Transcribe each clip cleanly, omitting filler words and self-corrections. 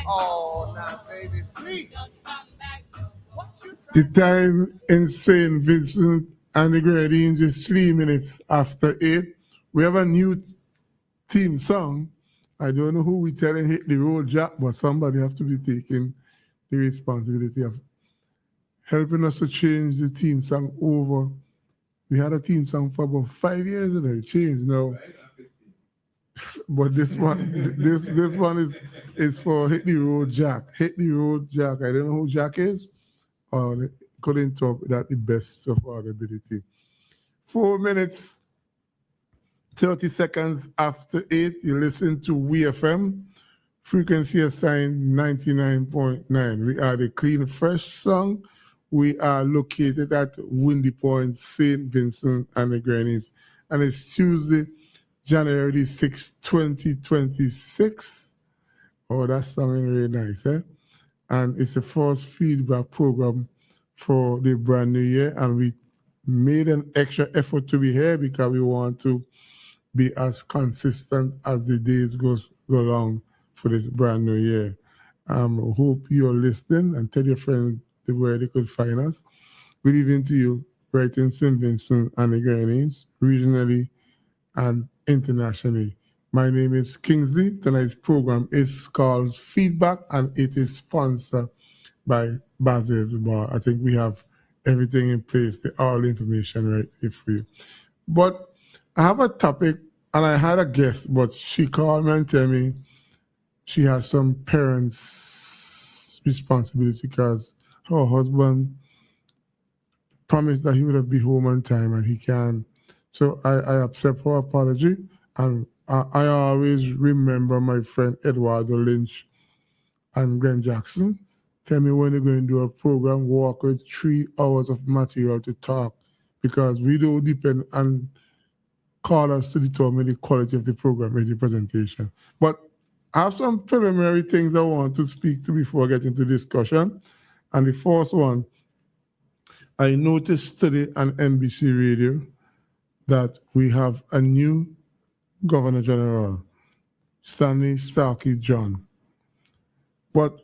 Oh, now, baby, please. The time in St. Vincent and the Grenadines is 3 minutes after 8. We have a new theme song. I don't know who we telling hit the road, Jack, but somebody have to be taking the responsibility of helping us to change the theme song over. We had a theme song for about 5 years and it changed now. But this one, this one is for Hit the Road Jack. Hit the Road Jack. I don't know who Jack is. Or couldn't talk that the best of our ability. 4 minutes, 30 seconds after 8, you listen to WeFM, frequency assigned 99.9. We are the Clean Fresh song. We are located at Windy Point, St. Vincent and the Grenadines. And it's Tuesday, January 6, 2026. Oh, that's something really nice, eh? And it's a force feedback program for the brand new year. And we made an extra effort to be here because we want to be as consistent as the days go along for this brand new year. Hope you're listening and tell your friends where they could find us. Good evening to you, right in St. Vincent and the Grenadines, regionally and internationally. My name is Kingsley. Tonight's program is called Feedback and it is sponsored by Basil's Bar. I think we have everything in place, all the information right here for you. But I have a topic and I had a guest, but she called me and tell me she has some parents' responsibility because her husband promised that he would have be home on time and he can't. So I accept her apology and I always remember my friend Eduardo Lynch and Glenn Jackson. Tell me when they're going to do a program, walk with 3 hours of material to talk because we don't depend on callers to determine the quality of the program and the presentation. But I have some preliminary things I want to speak to before I get into discussion. And the first one, I noticed today on NBC Radio that we have a new Governor General, Stanley Starkey John. But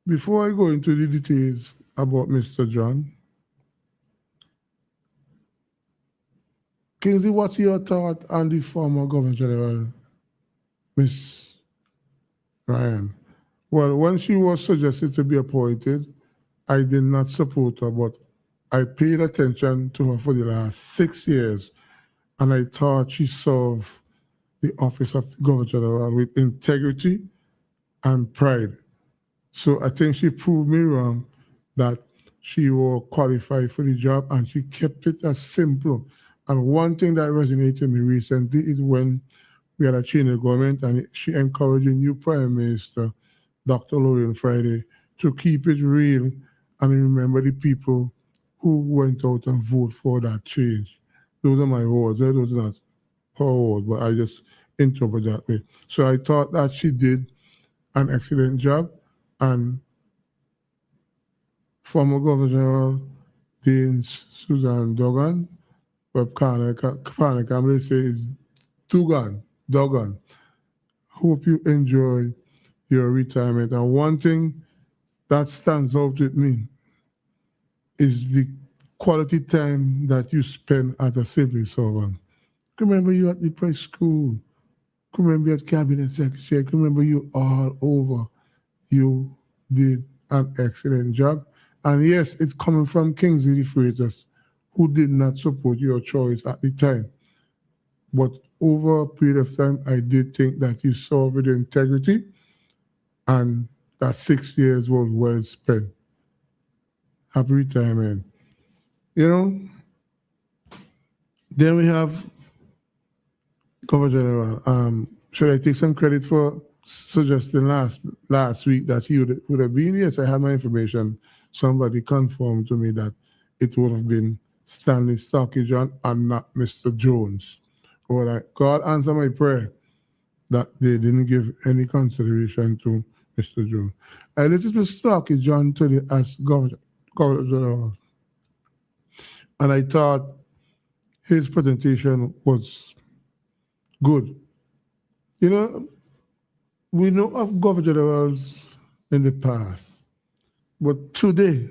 before I go into the details about Mr. John, Kingsley, what's your thought on the former Governor General, Miss Ryan? Well, when she was suggested to be appointed, I did not support her, but I paid attention to her for the last 6 years, and I thought she served the office of the Governor General with integrity and pride. So I think she proved me wrong that she was qualified for the job and she kept it as simple. And one thing that resonated with me recently is when we had a change of government and she encouraged the new Prime Minister, Dr. Lorraine Friday, to keep it real and remember the people who went out and voted for that change. Those are my words. Those are not her words, but I just interpret that way. So I thought that she did an excellent job. And former Governor General Dean Susan Duggan, but Kanaka, say is Duggan. Hope you enjoy your retirement. And one thing that stands out with me is the quality time that you spend as a civil servant. Remember you at the press school. Remember at cabinet secretary. Remember you all over. You did an excellent job. And yes, it's coming from Kingsley the Freitas, who did not support your choice at the time. But over a period of time, I did think that you served with integrity and that 6 years was well spent. Happy retirement. You know, then we have Governor General. Should I take some credit for suggesting last week that he would have been? Yes, I had my information. Somebody confirmed to me that it would have been Stanley Starkey John and not Mr. Jones. Well, God answer my prayer that they didn't give any consideration to Mr. Jones. I listened to Starkey John today as Governor General, and I thought his presentation was good. You know, We know of governor generals in the past, but today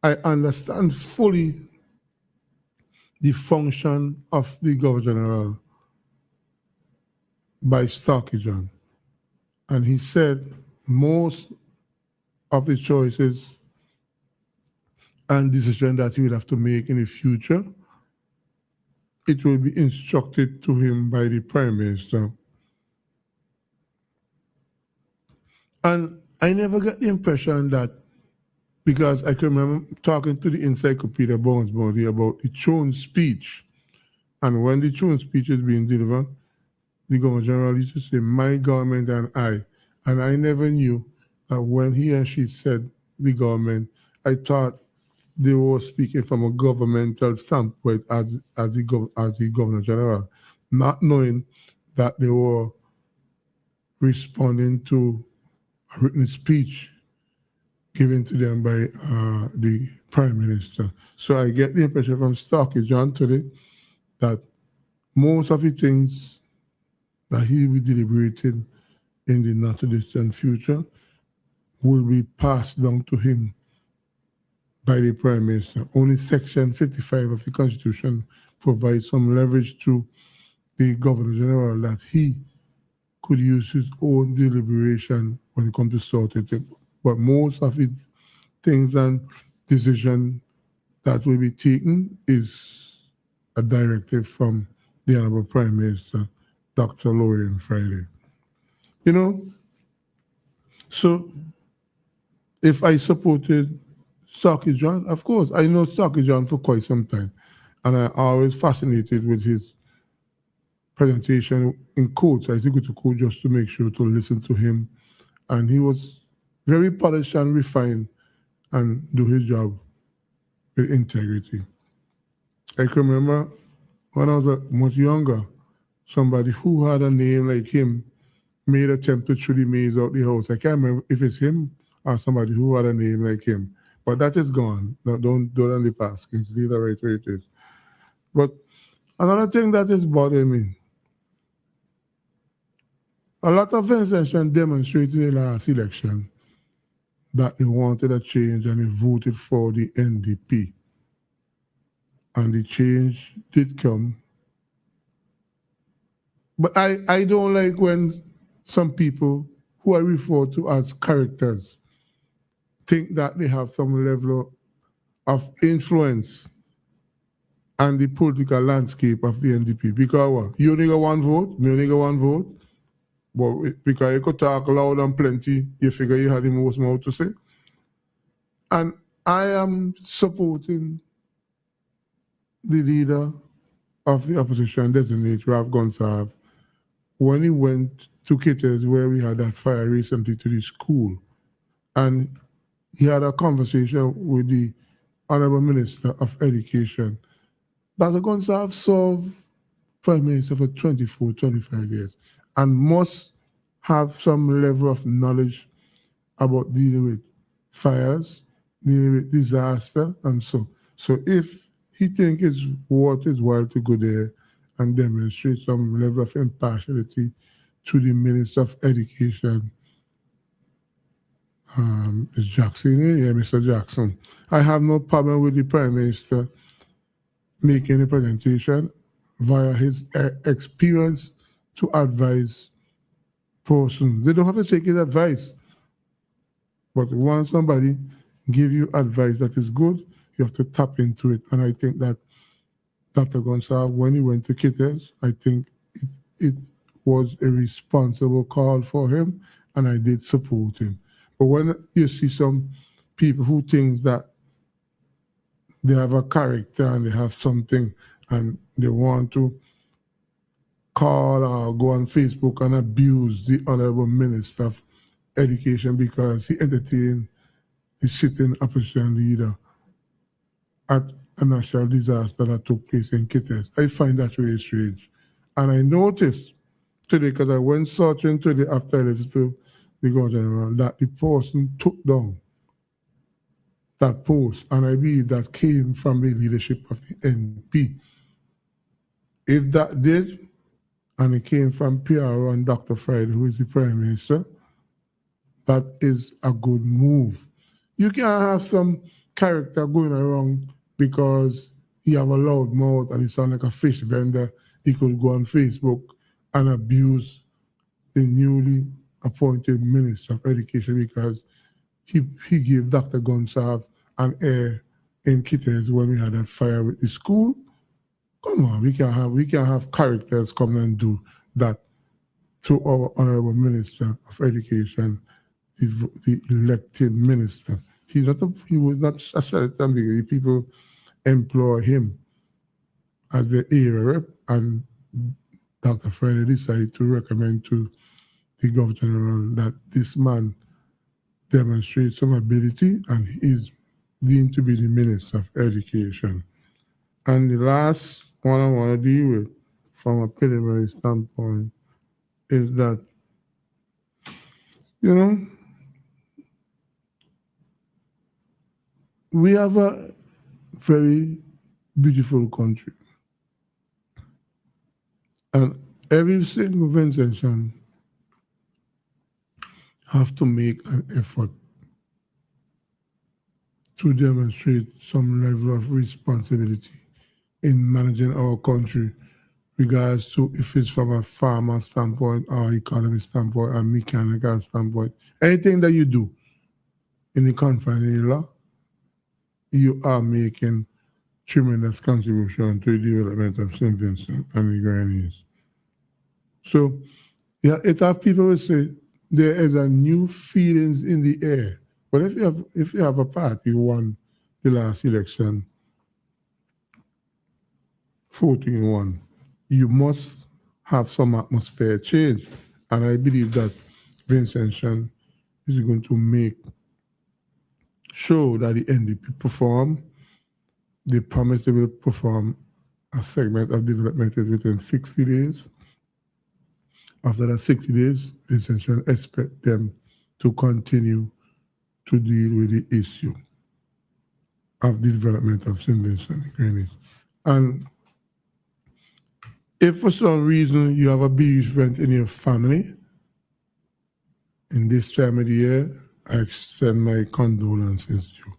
I understand fully the function of the governor general by Starkey John. And he said most of the choices and decisions that he will have to make in the future, it will be instructed to him by the Prime Minister. And I never get the impression that, because I can remember talking to the Encyclopedia Bonesbody about the Throne speech, and when the Throne speech is being delivered, the Governor General used to say, "My government and I." And I never knew that when he and she said the government, I thought they were speaking from a governmental standpoint as the Governor General, not knowing that they were responding to a written speech given to them by the Prime Minister. So I get the impression from Starkey John today that most of the things that he will be deliberating in the not too distant future will be passed down to him by the Prime Minister. Only Section 55 of the Constitution provides some leverage to the Governor General that he could use his own deliberation when it comes to sorting things. But most of his things and decision that will be taken is a directive from the Honorable Prime Minister, Dr. Lorraine Friday. You know, so if I supported Starkey John, of course, I know Starkey John for quite some time, and I'm always fascinated with his presentation in quotes. I took it to quote just to make sure to listen to him, and he was very polished and refined and do his job with integrity. I can remember when I was much younger, somebody who had a name like him made attempt to throw the maze out the house. I can't remember if it's him or somebody who had a name like him. But that is gone. No, don't on the past. It's leave that right where it is. But another thing that is bothering me, a lot of Vincentians demonstrated in the last election that they wanted a change and they voted for the NDP. And the change did come. But I don't like when some people who are referred to as characters think that they have some level of influence on the political landscape of the NDP. Because what? You only got one vote, me only got one vote. But because you could talk loud and plenty, you figure you had the most mouth to say. And I am supporting the leader of the opposition designate, Ralph Gonsalves, when he went to Kitters, where we had that fire recently, to the school. And he had a conversation with the Honorable Minister of Education. Dr. Gonsalves served Prime Minister for 24, 25 years and must have some level of knowledge about dealing with fires, dealing with disaster, and so. So if he thinks it's worth his while to go there and demonstrate some level of impartiality to the Minister of Education, is Jackson, yeah, Mr. Jackson. I have no problem with the Prime Minister making a presentation via his experience to advise persons. They don't have to take his advice. But once somebody give you advice that is good, you have to tap into it. And I think that Dr. Gonsalves, when he went to Kitters, I think it was a responsible call for him, and I did support him. But when you see some people who think that they have a character and they have something and they want to call or go on Facebook and abuse the Honorable Minister of Education because he entertained the sitting opposition leader at a national disaster that took place in Kitters. I find that really strange. And I noticed today, because I went searching today after I listened to the Governor General, that the person took down that post, and I believe that came from the leadership of the NP. If that did, and it came from PRO and Dr. Friday, who is the Prime Minister, that is a good move. You can't have some character going around because he have a loud mouth and he sound like a fish vendor. He could go on Facebook and abuse the newly appointed Minister of Education because he gave Dr. Gonsalve an air in Kittens when we had that fire with the school. Come on, we can't have characters come and do that to our honorable Minister of Education, the elected minister. He was not a certain degree. People employ him as the area rep, and Dr. Friday decided to recommend to the Governor General that this man demonstrates some ability and he is deemed to be the Minister of Education. And the last one I want to deal with from a preliminary standpoint is that, we have a very beautiful country. And every single Vincentian have to make an effort to demonstrate some level of responsibility in managing our country, regards to if it's from a farmer standpoint or economic standpoint or mechanical standpoint. Anything that you do in the confines of the law, you are making tremendous contribution to the development of St. Vincent and the Grenadines. So, it have people who say there is a new feelings in the air. But if you have a party who won the last election 14-1, you must have some atmosphere change. And I believe that Vincentian is going to make sure that the NDP perform. They promise they will perform a segment of development within 60 days. After that 60 days, Vincentian expect them to continue to deal with the issue of the development of St. Vincent and Grenadines. And if for some reason you have a bereavement in your family, in this time of the year, I extend my condolences to you.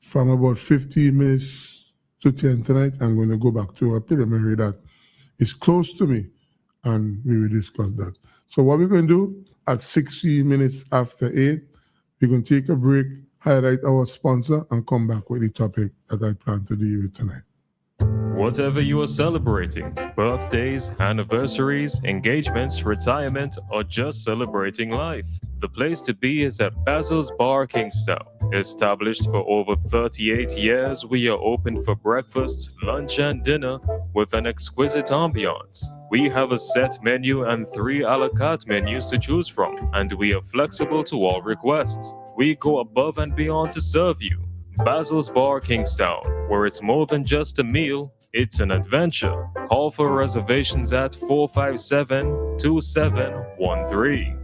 From about 15 minutes to 10 tonight, I'm going to go back to a preliminary that is close to me, and we will discuss that. So what we're going to do at 16 minutes after 8, we're going to take a break, highlight our sponsor, and come back with the topic that I plan to deal with tonight. Whatever you are celebrating, birthdays, anniversaries, engagements, retirement, or just celebrating life, the place to be is at Basil's Bar Kingstown. Established for over 38 years, we are open for breakfast, lunch, and dinner with an exquisite ambiance. We have a set menu and 3 a la carte menus to choose from, and we are flexible to all requests. We go above and beyond to serve you. Basil's Bar Kingstown, where it's more than just a meal, it's an adventure. Call for reservations at 457-2713.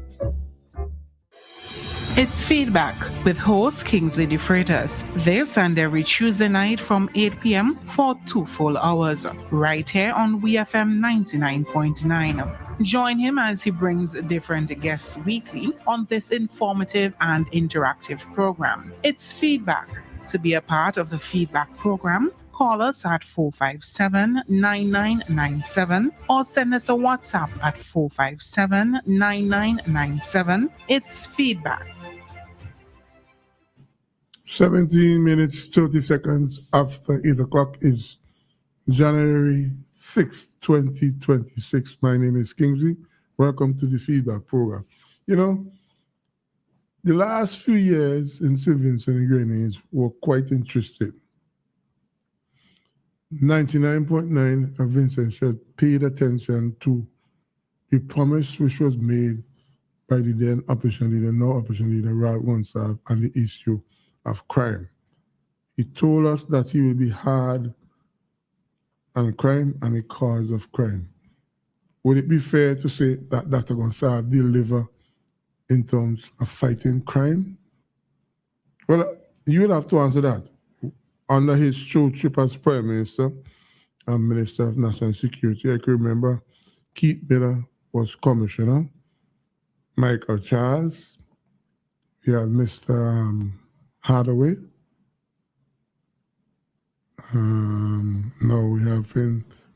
It's Feedback with host Kingsley DeFreitas. This and every Tuesday night from 8 p.m. for 2 full hours, right here on WeFM 99.9. Join him as he brings different guests weekly on this informative and interactive program. It's Feedback. To be a part of the Feedback program, call us at 457-9997 or send us a WhatsApp at 457-9997. It's Feedback. 17 minutes, 30 seconds after 8 o'clock is January 6, 2026. My name is Kingsley. Welcome to the Feedback program. The last few years in St. Vincent and Grenadines were quite interesting. 99.9 of Vincentians paid attention to the promise which was made by the then opposition leader, now opposition leader, Ralph Gonsalve, on the issue of crime. He told us that he will be hard on crime and the cause of crime. Would it be fair to say that Dr. Gonsalve deliver in terms of fighting crime? Well, you would have to answer that. Under his short trip as Prime Minister and Minister of National Security, I can remember Keith Miller was commissioner. Michael Charles. We had Mr. Hardaway. Now we have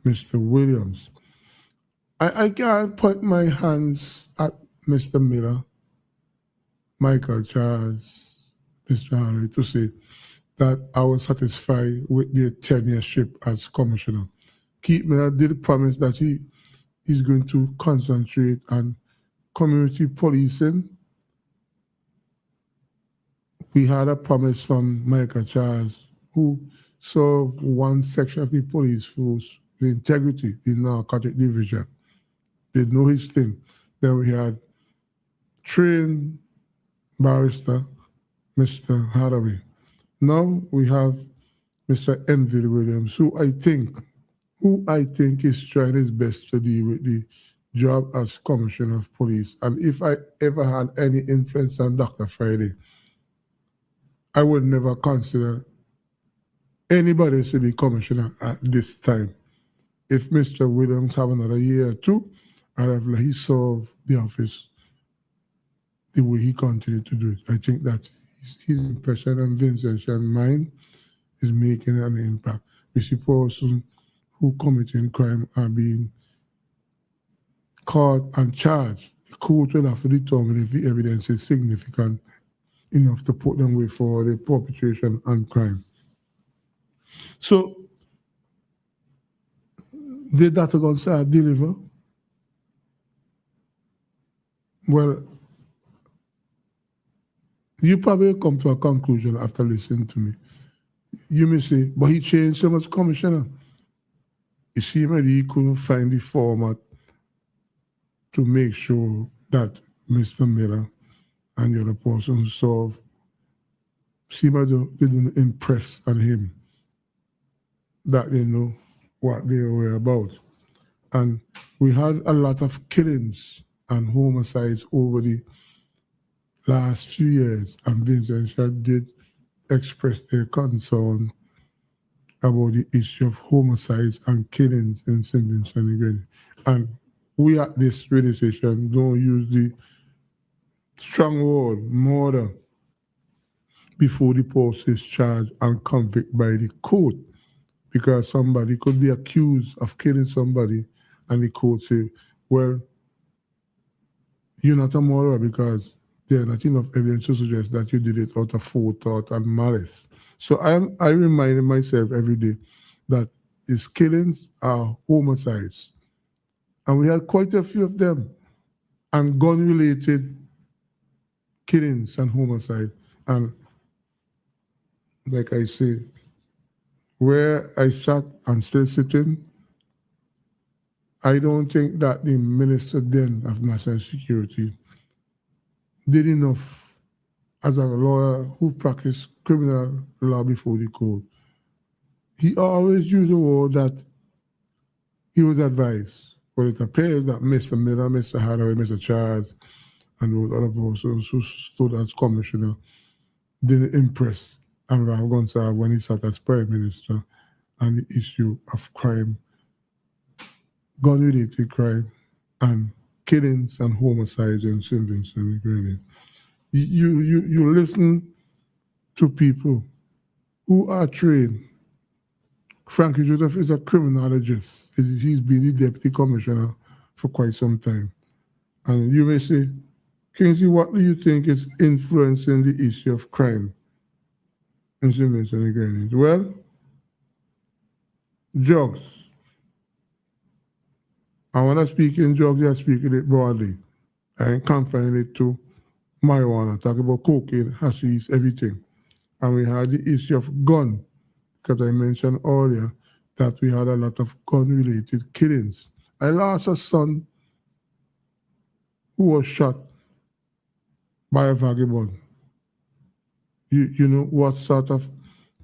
Mr. Williams. I can't put my hands at Mr. Miller, Michael Charles, Mr. Hardaway to say that I was satisfied with their tenureship as commissioner. Keith Miller did promise that he is going to concentrate on community policing. We had a promise from Michael Charles, who served one section of the police force with integrity in narcotic division. They know his thing. Then we had trained barrister, Mr. Hathaway. Now we have Mr. Enfield Williams, who I think is trying his best to deal with the job as Commissioner of Police. And if I ever had any influence on Dr. Friday, I would never consider anybody to be commissioner at this time. If Mr. Williams have another year or two, I'd have let he serve the office the way he continued to do it. I think that his impression and Vincent's mind is making an impact. We see persons who committing crime are being caught and charged. The court will have to determine if the evidence is significant enough to put them away for the perpetration and crime. So, did Dr. Gonzalez deliver? Well, you probably come to a conclusion after listening to me. You may say, but he changed so much, Commissioner. It seemed that he couldn't find the format to make sure that Mr. Miller and the other person who served seemed as though they didn't impress on him, that they know what they were about. And we had a lot of killings and homicides over the last few years, and Vincent did express their concern about the issue of homicides and killings in St. Vincent and Grenada. And we at this radio station don't use the strong word murder before the person is charged and convicted by the court, because somebody could be accused of killing somebody and the court say, well, you're not a murderer because there's not enough evidence to suggest that you did it out of forethought and malice. So I remind myself every day that his killings are homicides. And we had quite a few of them, and gun-related killings and homicide. And like I say, where I sat and still sitting, I don't think that the Minister then of National Security did enough as a lawyer who practiced criminal law before the court. He always used the word that he was advised. But it appears that Mr. Miller, Mr. Hathaway, Mr. Charles, and those other persons who stood as commissioner didn't impress Anwar Gonzalez when he sat as Prime Minister on the issue of crime, gun-related crime, and killings and homicides in St. Vincent and Grenada. You listen to people who are trained. Frankie Joseph is a criminologist. He's been the deputy commissioner for quite some time. And you may say, Kingsley, what do you think is influencing the issue of crime in St. Vincent and Grenada? Well, drugs. And when I speak in drugs, I speak in it broadly. I ain't confining it to marijuana, talk about cocaine, hashish, everything. And we had the issue of gun, because I mentioned earlier that we had a lot of gun-related killings. I lost a son who was shot by a vagabond. You know what sort of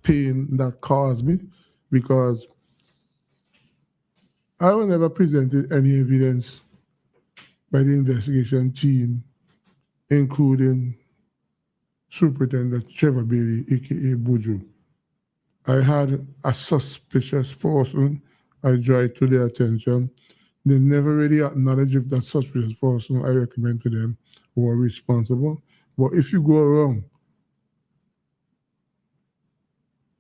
pain that caused me? Because I was never presented any evidence by the investigation team, including Superintendent Trevor Bailey, a.k.a. Buju. I had a suspicious person I dragged to their attention They never really acknowledge if that suspicious person, I recommend to them, who are responsible. But if you go around,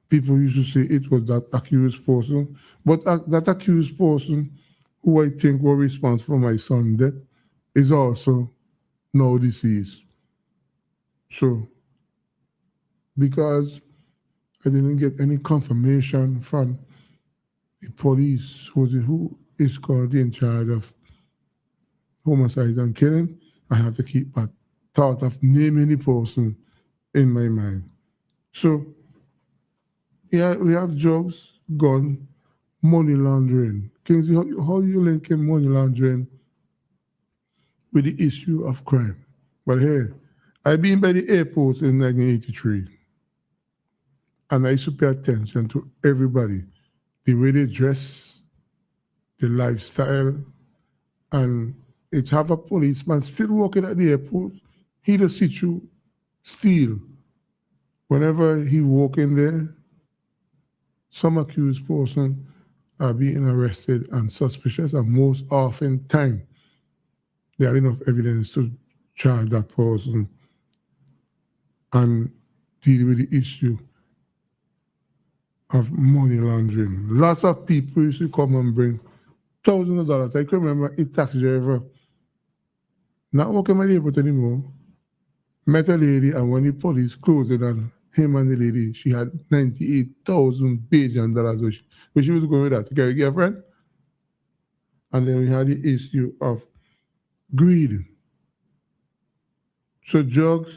people used to say it was that accused person, but that accused person, who I think were responsible for my son's death, is also now deceased. So, because I didn't get any confirmation from the police, who is currently in charge of homicide and killing, I have to keep that thought of naming the person in my mind. So, yeah, we have drugs, gun, money laundering. Kingsley, how you linking money laundering with the issue of crime? Well, hey, I've been by the airport in 1983, and I used to pay attention to everybody, the way they dress, the lifestyle, and it have a policeman still working at the airport. He just see you steal. Whenever he walk in there, some accused person are being arrested and suspicious, and most often time, there are enough evidence to charge that person and deal with the issue of money laundering. Lots of people used to come and bring thousands of dollars. I can remember a taxi driver, not working at the airport anymore, met a lady, and when the police closed it on him and the lady, she had 98,000 Bajan dollars, where she was going with that to get a girlfriend. And then we had the issue of greed. So drugs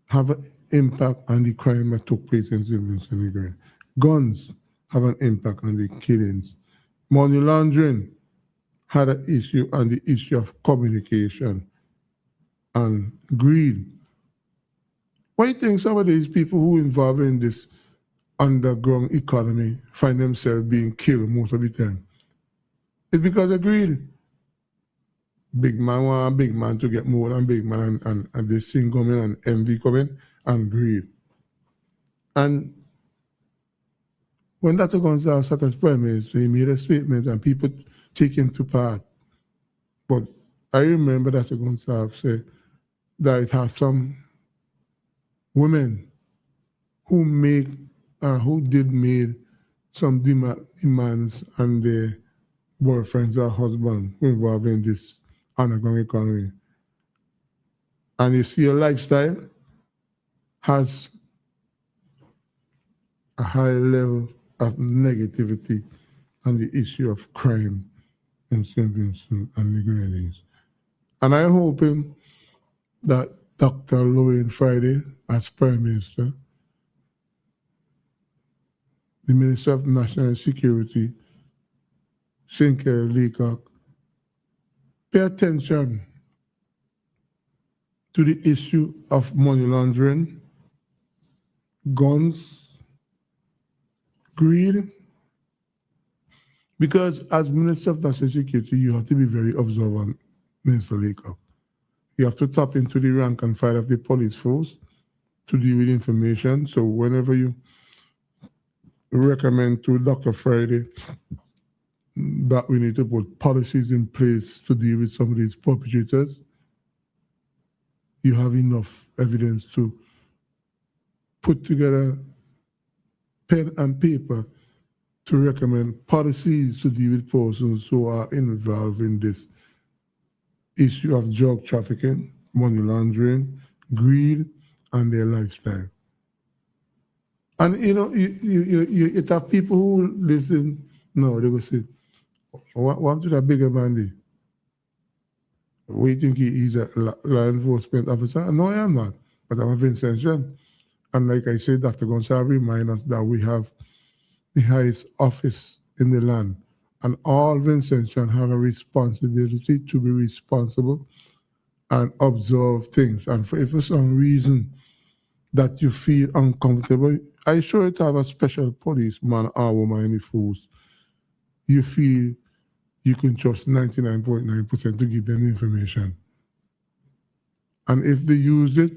have an impact on the crime that took place in St. Vincent and Grenadines. Guns have an impact on the killings. Money laundering had an issue on the issue of communication and greed. Why do you think some of these people who are involved in this underground economy find themselves being killed most of the time? It's because of greed. Big man want a big man to get more than big man, and this thing coming and envy coming and greed. And when Dr. Gonzalez sat as Prime Minister, he made a statement and people take him to part. But I remember Dr. Gonzalez said that it has some women who did made some demands on their boyfriends or husbands who involved in this underground economy. And you see, your lifestyle has a high level of negativity on the issue of crime in St. Vincent and the Grenadines. And I'm hoping that Dr. Lorraine Friday, as Prime Minister, the Minister of National Security, Sinclair Leacock, pay attention to the issue of money laundering, guns, greed, because as Minister of National Security, you have to be very observant, Minister Leacock. You have to tap into the rank and file of the police force to deal with information. So whenever you recommend to Dr. Friday that we need to put policies in place to deal with some of these perpetrators, you have enough evidence to put together pen and paper to recommend policies to deal with persons who are involved in this issue of drug trafficking, money laundering, greed, and their lifestyle. And you know, you have people who listen, no, they will say, what to that bigger man there? We think he's a law enforcement officer? No, I am not, but I'm a Vincentian. And like I said, Dr. Gonzalez reminds us that we have the highest office in the land. And all Vincentians have a responsibility to be responsible and observe things. And if for some reason that you feel uncomfortable, I sure it have a special policeman or woman in the force. You feel you can trust 99.9% to give them information. And if they use it,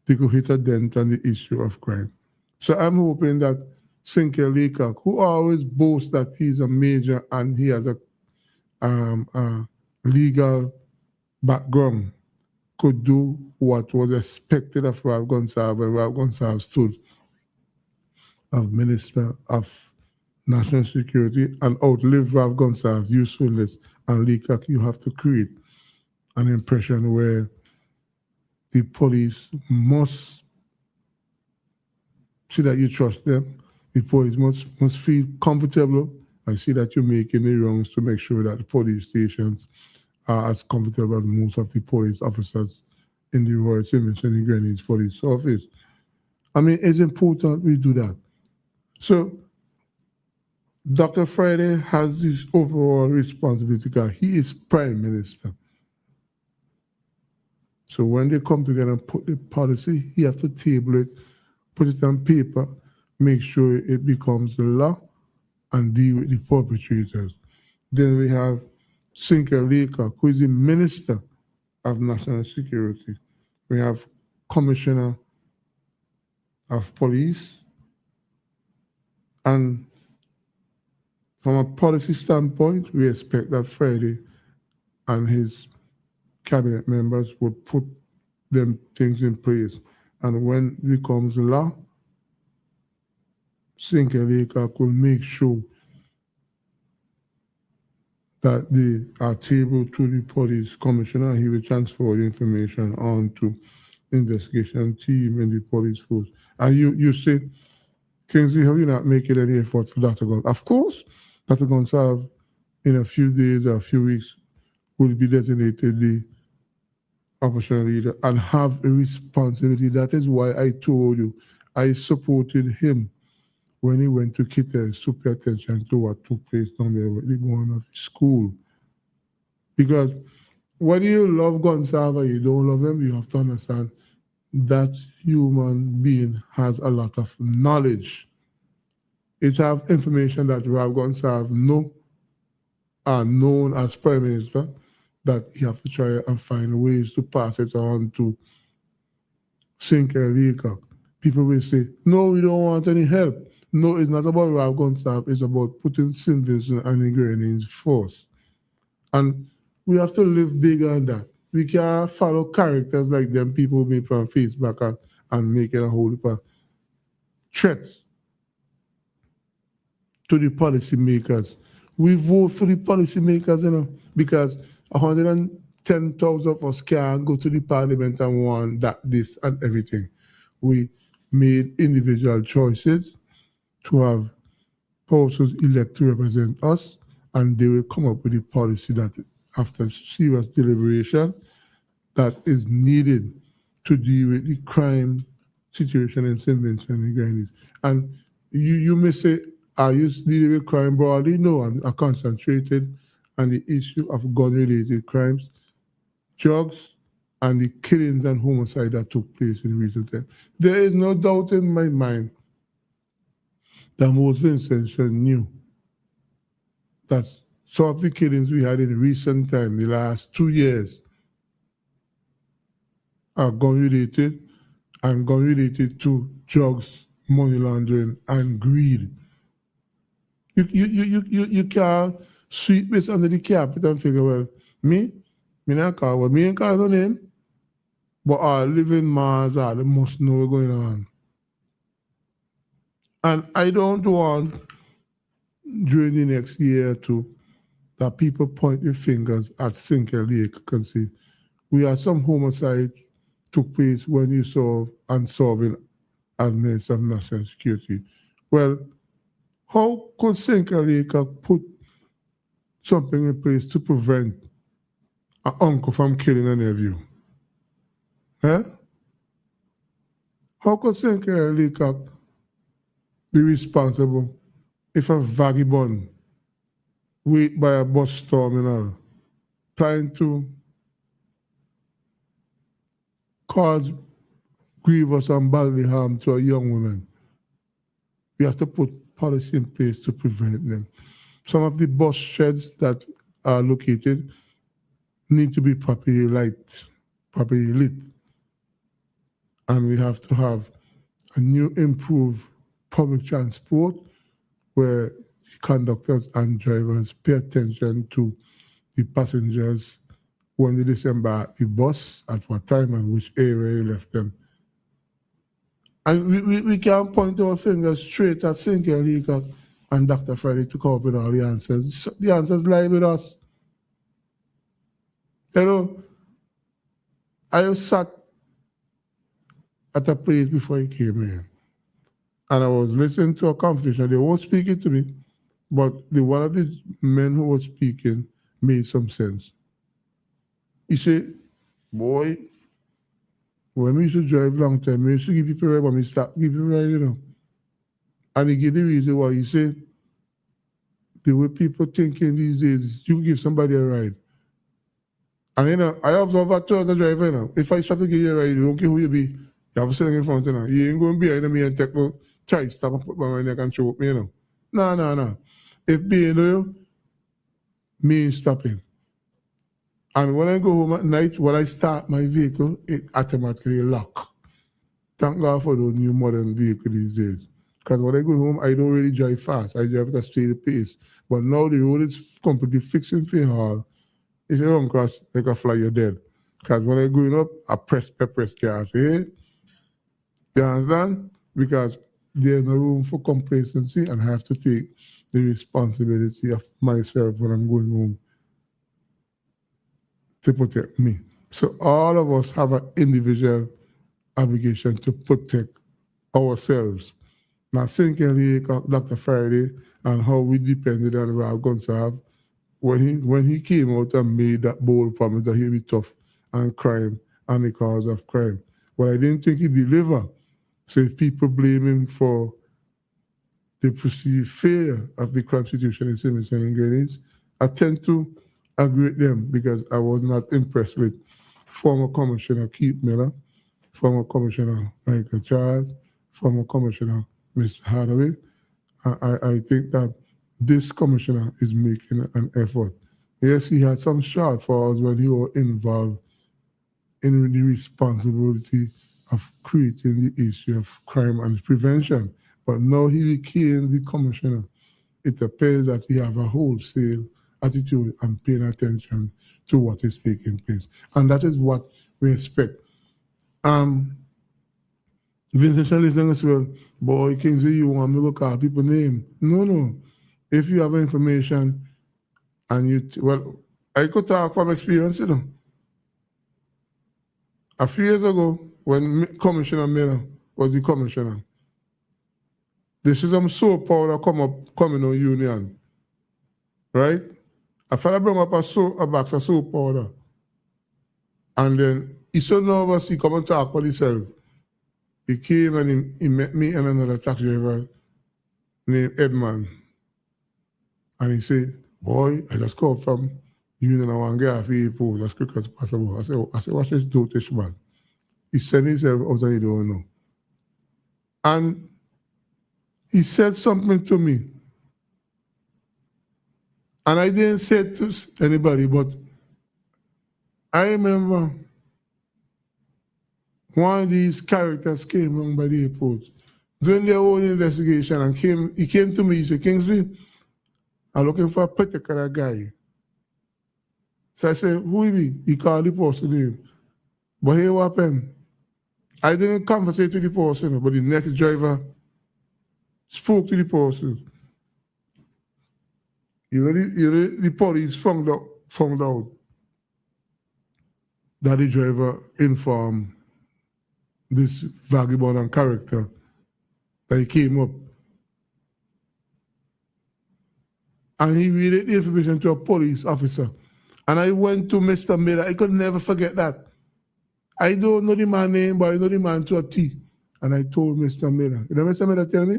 they could hit a dent on the issue of crime. So I'm hoping that Sinclair Leacock, who always boasts that he's a major and he has a legal background, could do what was expected of Ralph Gonsalves when Ralph Gonsalves stood as Minister of National Security and outlive Ralph Gonsalves' usefulness. And Leacock, you have to create an impression where the police must see that you trust them. The police must feel comfortable and see that you're making the rounds to make sure that the police stations are as comfortable as most of the police officers in the Royal Simmons and the Greenwich Police Office. I mean, it's important we do that. So Dr. Friday has this overall responsibility because he is Prime Minister. So when they come together and put the policy, he has to table it, put it on paper, make sure it becomes the law, and deal with the perpetrators. Then we have Sinclair Leacock, who is the Minister of National Security. We have Commissioner of Police. And from a policy standpoint, we expect that Friday and his cabinet members would put them things in place. And when it becomes law, Sinclair Leacock will make sure that they are tabled to the police commissioner and he will transfer the information on to the investigation team in the police force. And you say, Kingsley, have you not making any effort for Dr. Gonsalves? Of course, Dr. Gonsalves in a few days or a few weeks will be designated the opposition leader and have a responsibility. That is why I told you I supported him when he went to Kittel to pay attention to what took place down there with the going of his school. Because whether you love Gonsalves or you don't love him, you have to understand that human being has a lot of knowledge. It have information that Ralph Gonsalves are known as Prime Minister, that you have to try and find ways to pass it on to Sinclair Leacock. People will say, no, we don't want any help. No, it's not about Ralph Gonsalves, it's about putting St. Vincent and the Grenadines first. And we have to live bigger than that. We can't follow characters like them people make on Facebook and make it a whole heap of threats to the policymakers. We vote for the policymakers, because 110,000 of us can't go to the parliament and want that, this, and everything. We made individual choices to have persons elect to represent us, and they will come up with a policy that, after serious deliberation, that is needed to deal with the crime situation in St. Vincent and Grenadines. And you may say, are you dealing with crime broadly? No, I'm concentrated on the issue of gun-related crimes, drugs, and the killings and homicide that took place in recent times. There is no doubt in my mind that most Vincentians knew that some of the killings we had in recent time, the last 2 years, are gun-related and gun-related to drugs, money laundering, and greed. You can't sweep this under the carpet and figure, well, me not call, well, me ain't call no name, but I live in Mars, they must know what's going on. And I don't want, during the next year or two, that people point their fingers at Sinclair Leacock and say, we had some homicide took place when you serve and serving as Minister of National Security. Well, how could Sinclair Leacock put something in place to prevent an uncle from killing a nephew? Huh? How could Sinclair Leacock be responsible if a vagabond wait by a bus terminal trying to cause grievous and bodily harm to a young woman? We have to put policy in place to prevent them. Some of the bus sheds that are located need to be properly lit. And we have to have a new improved public transport where conductors and drivers pay attention to the passengers when they disembark the bus, at what time and which area you left them. And we can point our fingers straight at Cynthia Leacock and Dr. Friday to come up with all the answers. The answers lie with us. You know, I sat at a place before he came here, and I was listening to a conversation. They weren't speaking to me, but one of the men who was speaking made some sense. He said, boy, when we used to drive long time, we used to give people a ride, but we stopped giving people a ride, you know. And he gave the reason why. He said, the way people thinking these days, you give somebody a ride. And you know, I observe a Toyota driver, you know. If I start to give you a ride, you don't care who you be. You have to sit in front, you know. You ain't going behind me and take no try stop and put my neck and choke me, you know. No. If being you, me stopping. And when I go home at night, when I start my vehicle, it automatically lock. Thank God for those new modern vehicles these days. Because when I go home, I don't really drive fast. I drive at a steady pace. But now the road is completely fixing for all. If you run across, they can fly, you're dead. Because when I going up, I press gas. Hey? You understand? Because there's no room for complacency, and I have to take the responsibility of myself when I'm going home to protect me. So all of us have an individual obligation to protect ourselves. Now, thinking Dr. Friday and how we depended on Ralph Gonsalves when he came out and made that bold promise that he'd be tough on crime and the cause of crime. But I didn't think he delivered. So if people blame him for the perceived failure of the Constitution in St. Vincent and Grenadines, I tend to agree with them because I was not impressed with former Commissioner Keith Miller, former Commissioner Michael Charles, former Commissioner Mr. Hathaway. I think that this commissioner is making an effort. Yes, he had some shortfalls when he was involved in the responsibility of creating the issue of crime and prevention. But now he became the commissioner. It appears that he has a wholesale attitude and paying attention to what is taking place. And that is what we expect. Vincent Shelley saying as well, boy, Kingsley, you want me to call people name? No. If you have information and I could talk from experience, you know. A few years ago, when Commissioner Miller was the commissioner, this is some soap powder coming on Union, right? A fella bring up a box of soap powder, and then he's so nervous, he come and talk about himself. He came and he met me and another taxi driver named Edmund. And he said, boy, I just come from Union, I want to get off the airport as quick as possible. I said, what's this dotish man? He sent himself out and he don't know. And he said something to me. And I didn't say it to anybody, but I remember one of these characters came along by the airport doing their own investigation and he came to me, he said, Kingsley, I'm looking for a particular guy. So I said, who is he? He called the person name. But here what happened? I didn't conversate with the person, but the next driver spoke to the person. The police found out that the driver informed this vagabond and character that he came up. And he relayed the information to a police officer. And I went to Mr. Miller. I could never forget that. I don't know the man's name, but I know the man to a T. And I told Mr. Miller. You know Mr. Miller tell me?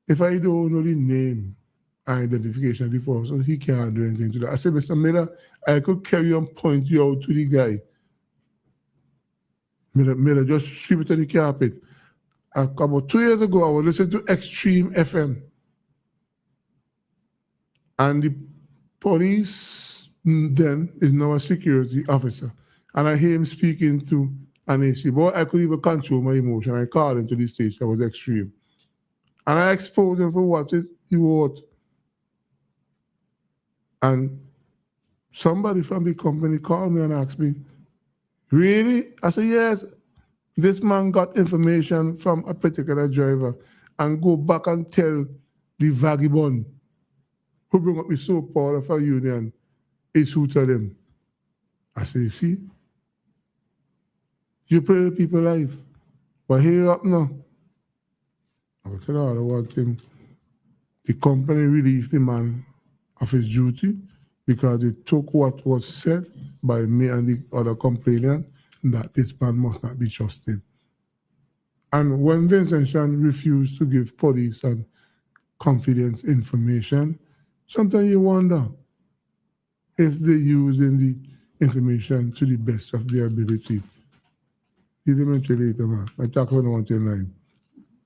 If I don't know the name and identification of the person, he can't do anything to that. I said, Mr. Miller, I could carry and point you out to the guy. Miller just sweep it on the carpet. About 2 years ago, I was listening to Extreme FM. And the police then is now a security officer. And I hear him speaking to an AC. Boy, I couldn't even control my emotion. I called into the station. I was extreme. And I exposed him for what he wrote. And somebody from the company called me and asked me, really? I said, yes. This man got information from a particular driver and go back and tell the vagabond who bring up the soap powder for union is who tell them. I say, see, you play with people's life, but here up now. I will tell you one thing. The company relieved the man of his duty because they took what was said by me and the other complainant that this man must not be trusted. And when Vincent Shan refused to give police and confidence information, sometimes you wonder if they're using the information to the best of their ability. He's a mental later, man. I talk about 109.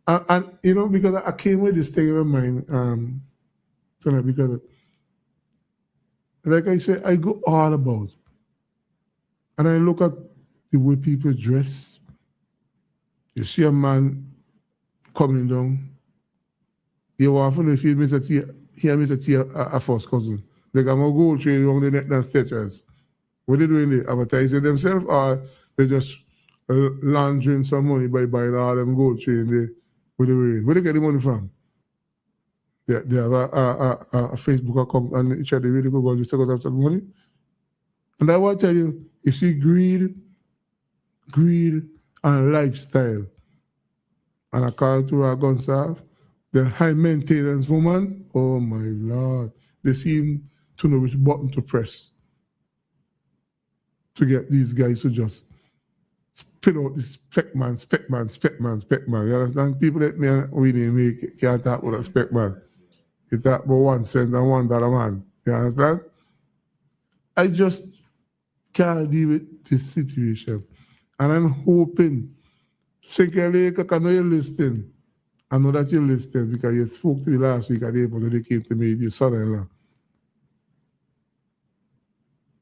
And you know, because I came with this thing in my mind, tonight, because like I said, I go all about. And I look at the way people dress. You see a man coming down. You often if hear Mr. T a first cousin. They got more gold chain around the neck than stitches. What they doing there? Advertising themselves or they just laundering some money by buying all them gold chain there with the wearing? Where they get the money from? They have a Facebook account and each other really go and check out some money. And I want to tell you see greed and lifestyle. And according to our Gonsalve, the high maintenance woman, oh my Lord, they seem to know which button to press to get these guys to just spit out this spec man. You understand? People that me really make can't talk about a spec man. It's that about 1 cent and $1 man. You understand? I just can't deal with this situation. And I'm hoping, Sinkele, I know you're listening. I know that you're listening because you spoke to me last week at the airport and they came to me, your son-in-law.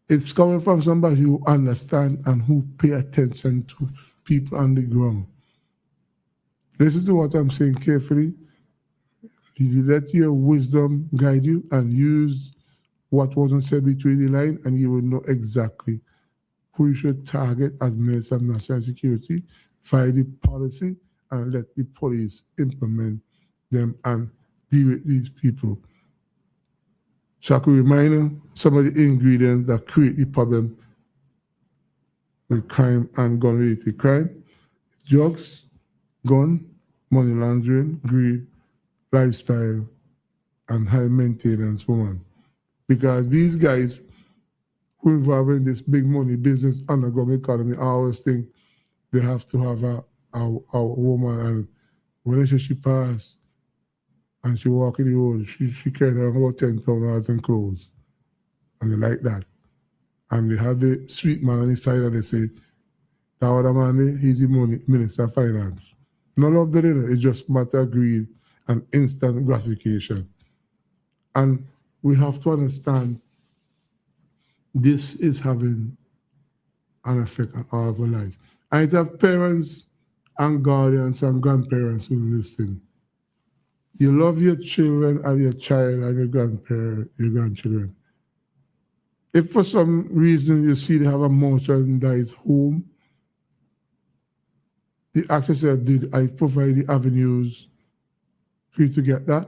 It's coming from somebody who understands and who pay attention to people on the ground. Listen to what I'm saying carefully. You let your wisdom guide you and use what wasn't said between the line, and you will know exactly who you should target as Minister of National Security, via the policy, and let the police implement them and deal with these people. So I could remind them some of the ingredients that create the problem with crime and gun-related crime. Drugs, gun, money laundering, greed, lifestyle, and high maintenance woman. Because these guys who are involved in this big money business underground economy always think they have to have a woman, and when she pass and she walk in the road, she carry around about $10,000 in clothes. And they like that. And they have the sweet man on the side and they say, that other man, he's the Minister of Finance. None of the dinner, it's just matter of greed and instant gratification. And we have to understand this is having an effect on all of our lives. And it have parents and guardians and grandparents who listen. You love your children and your child and your grandchildren. If for some reason you see they have a merchandise home, the actor said, did I provide the avenues for you to get that?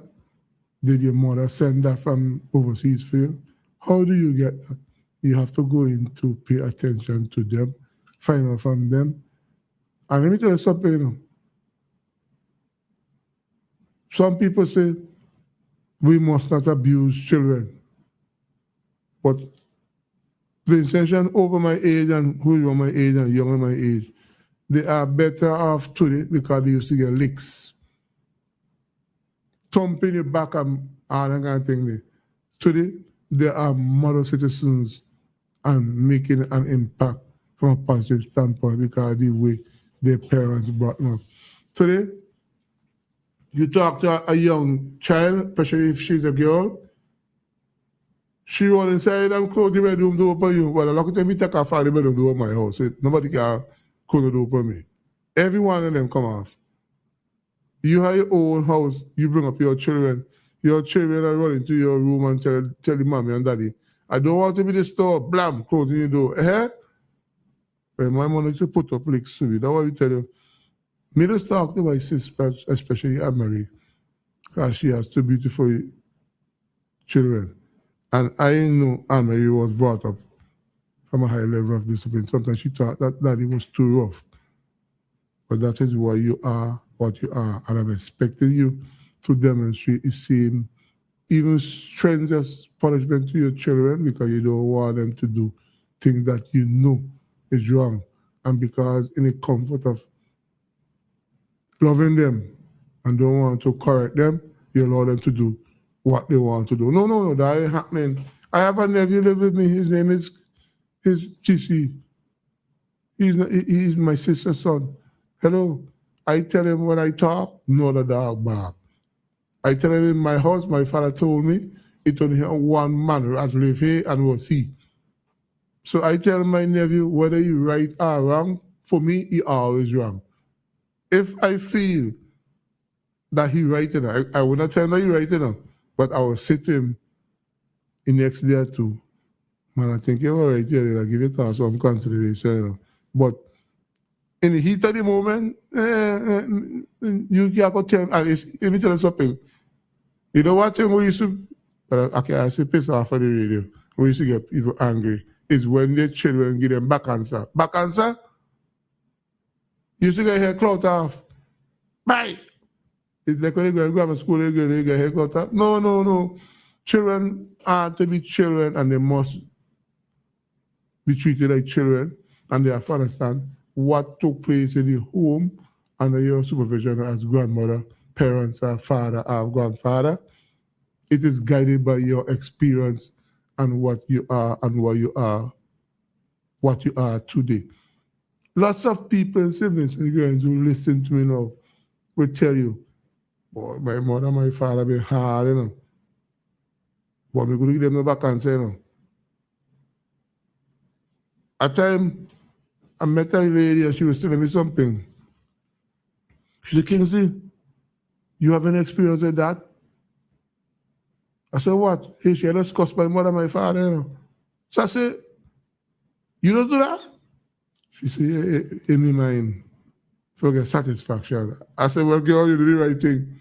Did your mother send that from overseas for you? How do you get that? You have to go in to pay attention to them, find out from them. And let me tell you something, you know. Some people say we must not abuse children. But the intention over my age and who you are my age and younger my age, they are better off today because they used to get licks. Thumping your back and all that kind of thing there. Today, they are model citizens and making an impact from a positive standpoint because of the way their parents brought them up. Today, you talk to a young child, especially if she's a girl, she went inside and close the bedroom door for you. Well, a lot of time we take off the bedroom door of my house. Nobody can close the door for me. Every one of them come off. You have your own house. You bring up your children. Your children are running to your room and tell the mommy and daddy, I don't want to be disturbed. Blam, closing your door. When my mother used to put up licks to me, that's what we tell you. Me just talk to my sisters, especially Anne-Marie, because she has two beautiful children. And I know Anne-Marie was brought up from a high level of discipline. Sometimes she thought that daddy was too rough. But that is why you are what you are. And I'm expecting you to demonstrate the same, even strangest punishment to your children because you don't want them to do things that you know is wrong. And because in the comfort of loving them and don't want to correct them, you allow them to do what they want to do. No, that ain't happening. I have a nephew live with me. His name is TC. He's my sister's son. Hello. I tell him when I talk, no the dog bark. I tell him in my house, my father told me, it only one man that live here and was he. So I tell my nephew, whether you right or wrong, for me, he always wrong. If I feel that he right enough, I will not tell him that he right enough, but I will say to him the next day or two, man, I think you're all right here, I'll give you some consideration. You know. But in the heat of the moment, you can't go tell him, let me tell you something. You know what thing we used to, I say piss off of the radio, we used to get people angry, is when their children give them back answer. Back answer? You used to get hair clout off. Bye! It's like when they go to grammar school, they get hair clout off. No. Children are to be children and they must be treated like children and they have to understand what took place in the home under your supervision as grandmother, parents, or father, or grandfather. It is guided by your experience and what you are and what you are today. Lots of people, siblings and girls who listen to me now will tell you, boy, my mother, my father been hard, you know. But we could give them the back and say, you know. At time, I met a lady and she was telling me something. She said, Kingsley, you have any experience with that? I said, what? Hey, she had discussed my mother, my father, you know. So I said, you don't do that? She said, yeah, in my mind, forget satisfaction. I said, well, girl, you do the right thing.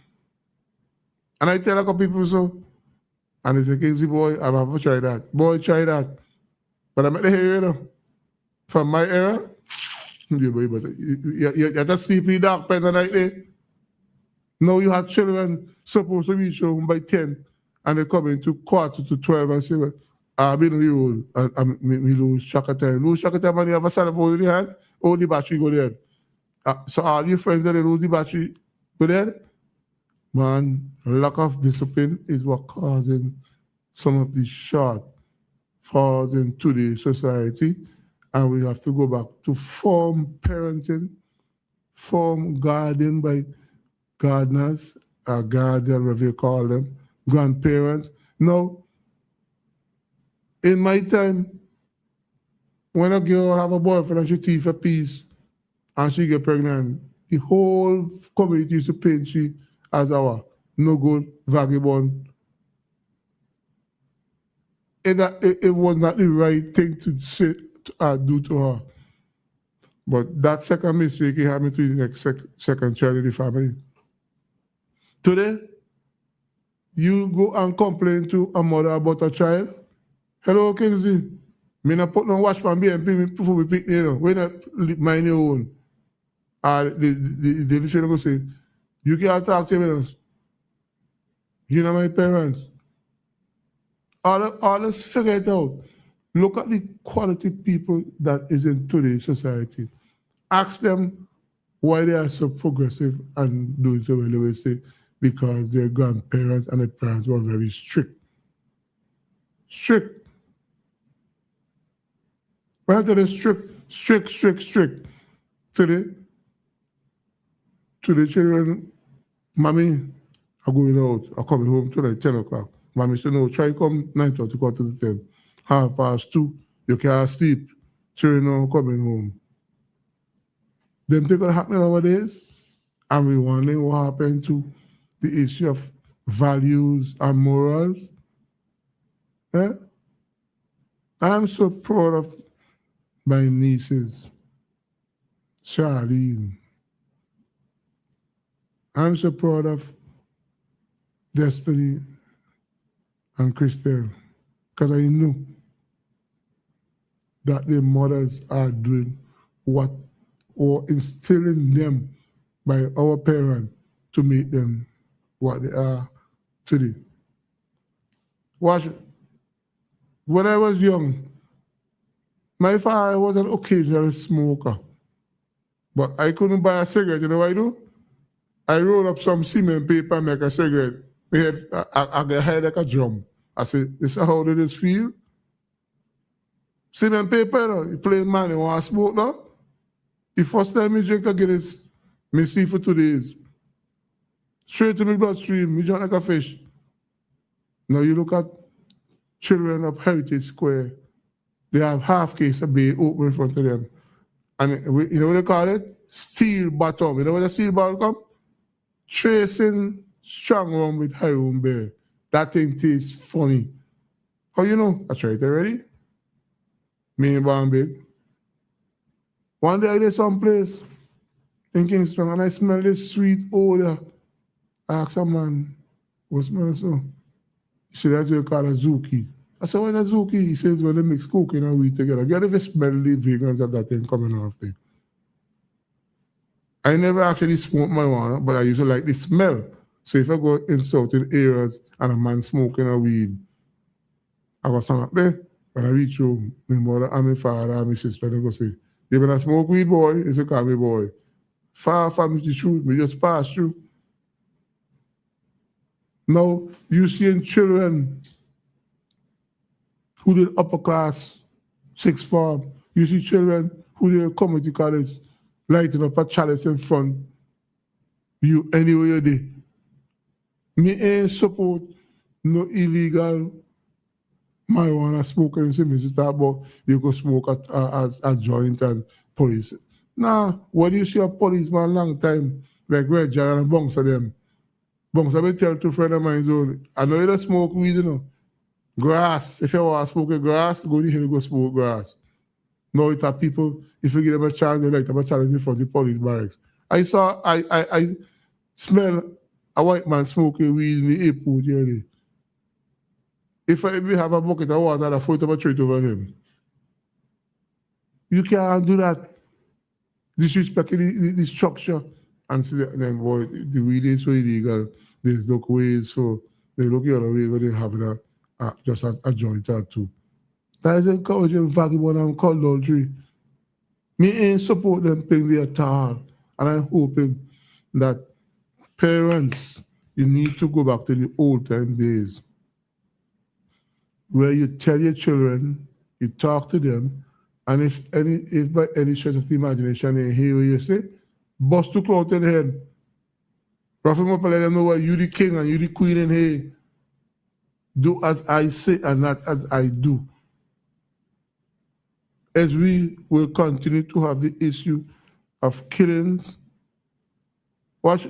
And I tell a couple people so, and they say, Kingsley, boy, I'm going to try that. Boy, try that. But I'm at the hair, you know. From my era, you had to sleep in the dark pen the night there. Now you have children supposed to reach home by 10 and they come into 11:45 and say, well, I've been on the road and me lose track of time. Lose track of time and you have a cell phone in your hand, all the battery go there. So all your friends that they lose the battery go there. Man, lack of discipline is what causing some of these short falls into the society. And we have to go back to form parenting, form guardian by gardeners, guardian, whatever you call them, grandparents. Now, in my time, when a girl have a boyfriend and she thief a piece and she get pregnant, the whole community used to paint she as our no good vagabond. It was not the right thing to say. Do to her. But that second mistake it happened to the next second child in the family. Today, you go and complain to a mother about a child. Hello, Kingsley. Me not put no watch on BNP before we pick you know. We not mind your own. The children go say, you can't talk to me. You know my parents. All let's figure it out. Look at the quality people that is in today's society. Ask them why they are so progressive and doing so well. They will say, because their grandparents and their parents were very strict. Strict. When I tell you strict. To the children, mommy, I'm going out. I'm coming home tonight, 10 o'clock. Mommy said, no, try come 9:30, quarter to 10. 2:30, you can't sleep. Children are coming home. Then things gonna happen nowadays. And we wonder what happened to the issue of values and morals. Yeah? I'm so proud of my nieces, Charlene. I'm so proud of Destiny and Christelle, because I know that their mothers are doing what, or instilling them by our parents to make them what they are today. Watch, when I was young, my father was an occasional smoker, but I couldn't buy a cigarette. You know what I do? I roll up some cement paper and make a cigarette. I get high like a drum. I said, this is how did this feel? Cement paper, you know, you play man, you want to smoke now? The first time me drink a Guinness, me see for 2 days. Straight to my bloodstream, me drink like a fish. Now you look at children of Heritage Square, they have half case of beer open in front of them. And you know what they call it? Steel bottom. You know where the steel bottom come? Tracing strong rum with Hiram Bear. That thing tastes funny. How you know? I tried it already. Me and Bombay. One day I did someplace in Kingston and I smell this sweet odor. I asked a man, what smells so? He said, that's what you call a Zuki. I said, what's a Zuki? He says, when they mix cocaine and weed together. Get if you smell the fragrance of that thing coming off there. I never actually smoked marijuana, but I used to like the smell. So if I go in certain areas and a man smoking a weed, I go stand up there. When I reach home, my mother and my father and my sister, they go say, you better smoke weed, boy? He say, call me boy. Far from the truth, me just pass through. Now, you seeing children who did upper class, sixth form. You see children who did community college, lighting up a chalice in front. You anywhere you did. Me ain't support no illegal marijuana smoking. You talk about you go smoke a joint and police. Nah, when you see a policeman long time, like Red John and bunks of them, bunks, I will tell two friends of mine, I know you don't smoke weed, you know. Grass, if you want to smoke a grass, go to the hill and go smoke grass. Now it's people, if you give them a chance, they like to have a challenge in front of the police barracks. I smell a white man smoking weed in the airport the other day. If I have a bucket of water, I'll throw it up a straight over him. You can't do that. Disrespecting the structure. And so then, boy, the weed is so illegal. There's no ways, so they look the other way where they have just a joint or two. That is encouraging vagabond and adultery. Me ain't support them paying at all. And I'm hoping that parents, you need to go back to the old time days where you tell your children, you talk to them, and if by any stretch of the imagination they hear what you say, bust to clout in the head. Rough them up and let them know why you the king and you the queen in here. Do as I say and not as I do. As we will continue to have the issue of killings. Watch.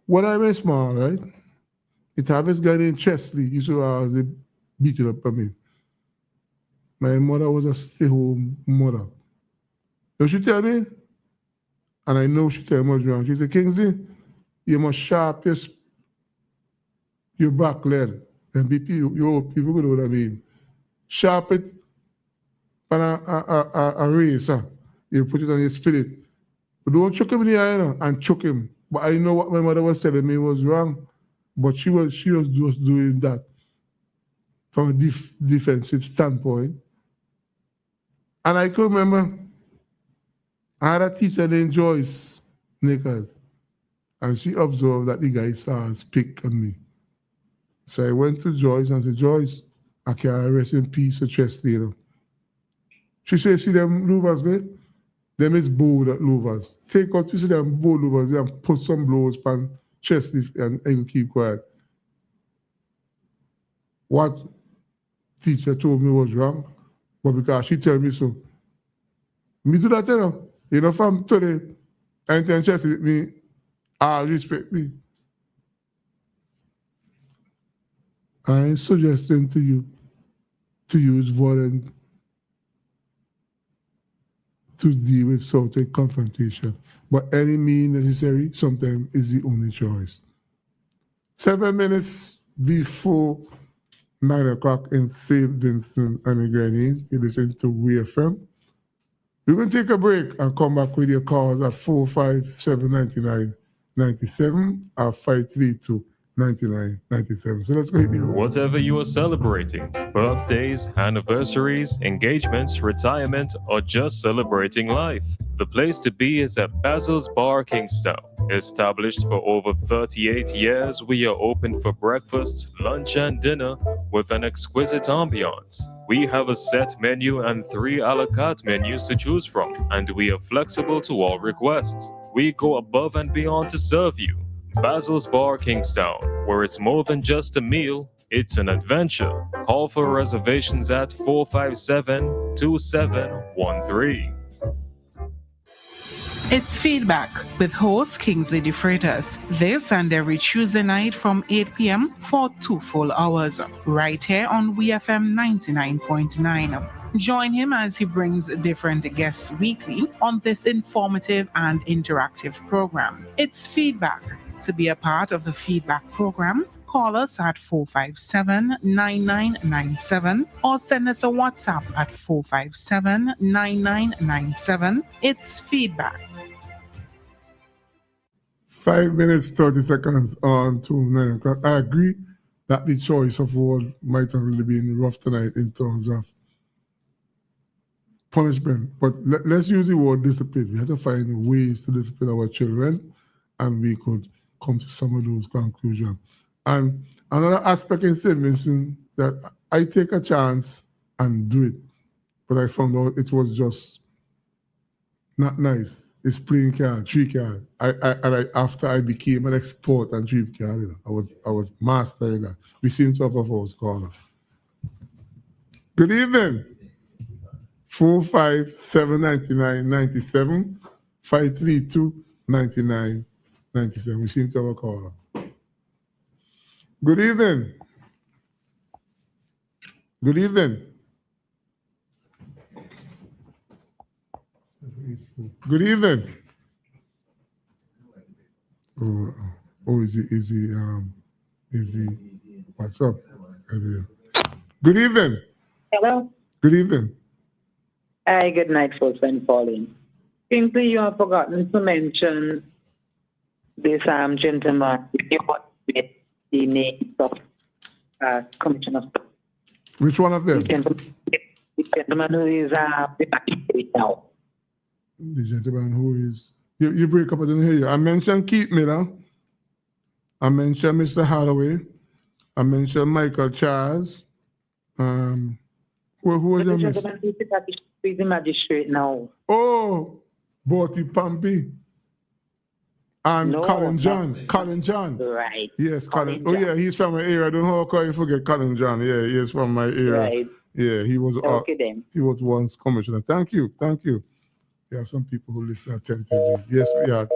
When I was small, right? It have this guy named Chesley. He used to beat it up on me. My mother was a stay-home mother. So she tell me, and I know she tell me what's wrong. She said, Kingsley, you must sharp your back leg. And people know what I mean. Sharp it on a razor. You put it on your spirit. But don't choke him in the eye, you know, and choke him. But I know what my mother was telling me was wrong. But she was just doing that from a defensive standpoint. And I can remember I had a teacher named Joyce Nichols, and she observed that the guy saw and speak on me. So I went to Joyce and said, Joyce, I can't rest in peace to Chesley, you know. She said, see them louvers there? Them is bold louvers. Take out, you see them bold louvers there and put some blows on Chesley and I will keep quiet. What teacher told me was wrong, but because she told me so. Me do that, you know from today, anything interested with me, I respect me. I ain't suggesting to you to use violence to deal with sort of confrontation. But any means necessary sometimes is the only choice. 7 minutes before 9 o'clock in St. Vincent and the Grenadines, you listen to WFM. We're going to take a break and come back with your calls at 457-99-97 or 532-99-97. So let's go ahead. Whatever you are celebrating, birthdays, anniversaries, engagements, retirement, or just celebrating life, the place to be is at Basil's Bar Kingstown. Established for over 38 years, we are open for breakfast, lunch, and dinner with an exquisite ambiance. We have a set menu and 3 a la carte menus to choose from, and we are flexible to all requests. We go above and beyond to serve you. Basil's Bar Kingstown, where it's more than just a meal, it's an adventure. Call for reservations at 457-2713. It's Feedback with host Kingsley DeFreitas. This and every Tuesday night from 8 p.m. for 2 full hours, right here on WFM 99.9. Join him as he brings different guests weekly on this informative and interactive program. It's Feedback. To be a part of the Feedback program, call us at 457-9997 or send us a WhatsApp at 457-9997. It's Feedback. 5 minutes, 30 seconds on to 9 o'clock. I agree that the choice of word might have really been rough tonight in terms of punishment. But let's use the word discipline. We have to find ways to discipline our children, and we could come to some of those conclusions. And another aspect in St. Vincent that I take a chance and do it, but I found out it was just not nice. It's playing card, 3 card. After I became an expert on 3 card, you know, I was mastering that. We seem to have a false caller. Good evening. 457-99-97, 532-99-97. We seem to have a caller. Good evening. Good evening. Good evening. Is he, what's up? Good evening. Hello. Good evening. Hi, good night, folks. I'm calling. Kingsley, you have forgotten to mention this gentleman with the name of Commissioner. Which one of them? The gentleman who is now. The gentleman who is... You break up, I didn't hear you. I mentioned Keith Miller. I mentioned Mr. Holloway. I mentioned Michael Charles. Who was The your gentleman who is the magistrate now. Oh, Borty Pampy. And No, Colin John. not- Colin John. Right. Yes, Colin. Colin Oh, yeah, he's from my area. I don't know how you forget Colin John. Yeah, he is from my area. Right. Yeah, he was Okay then. he was once commissioner. Thank you. We have some people who listen attentively. Yes, we had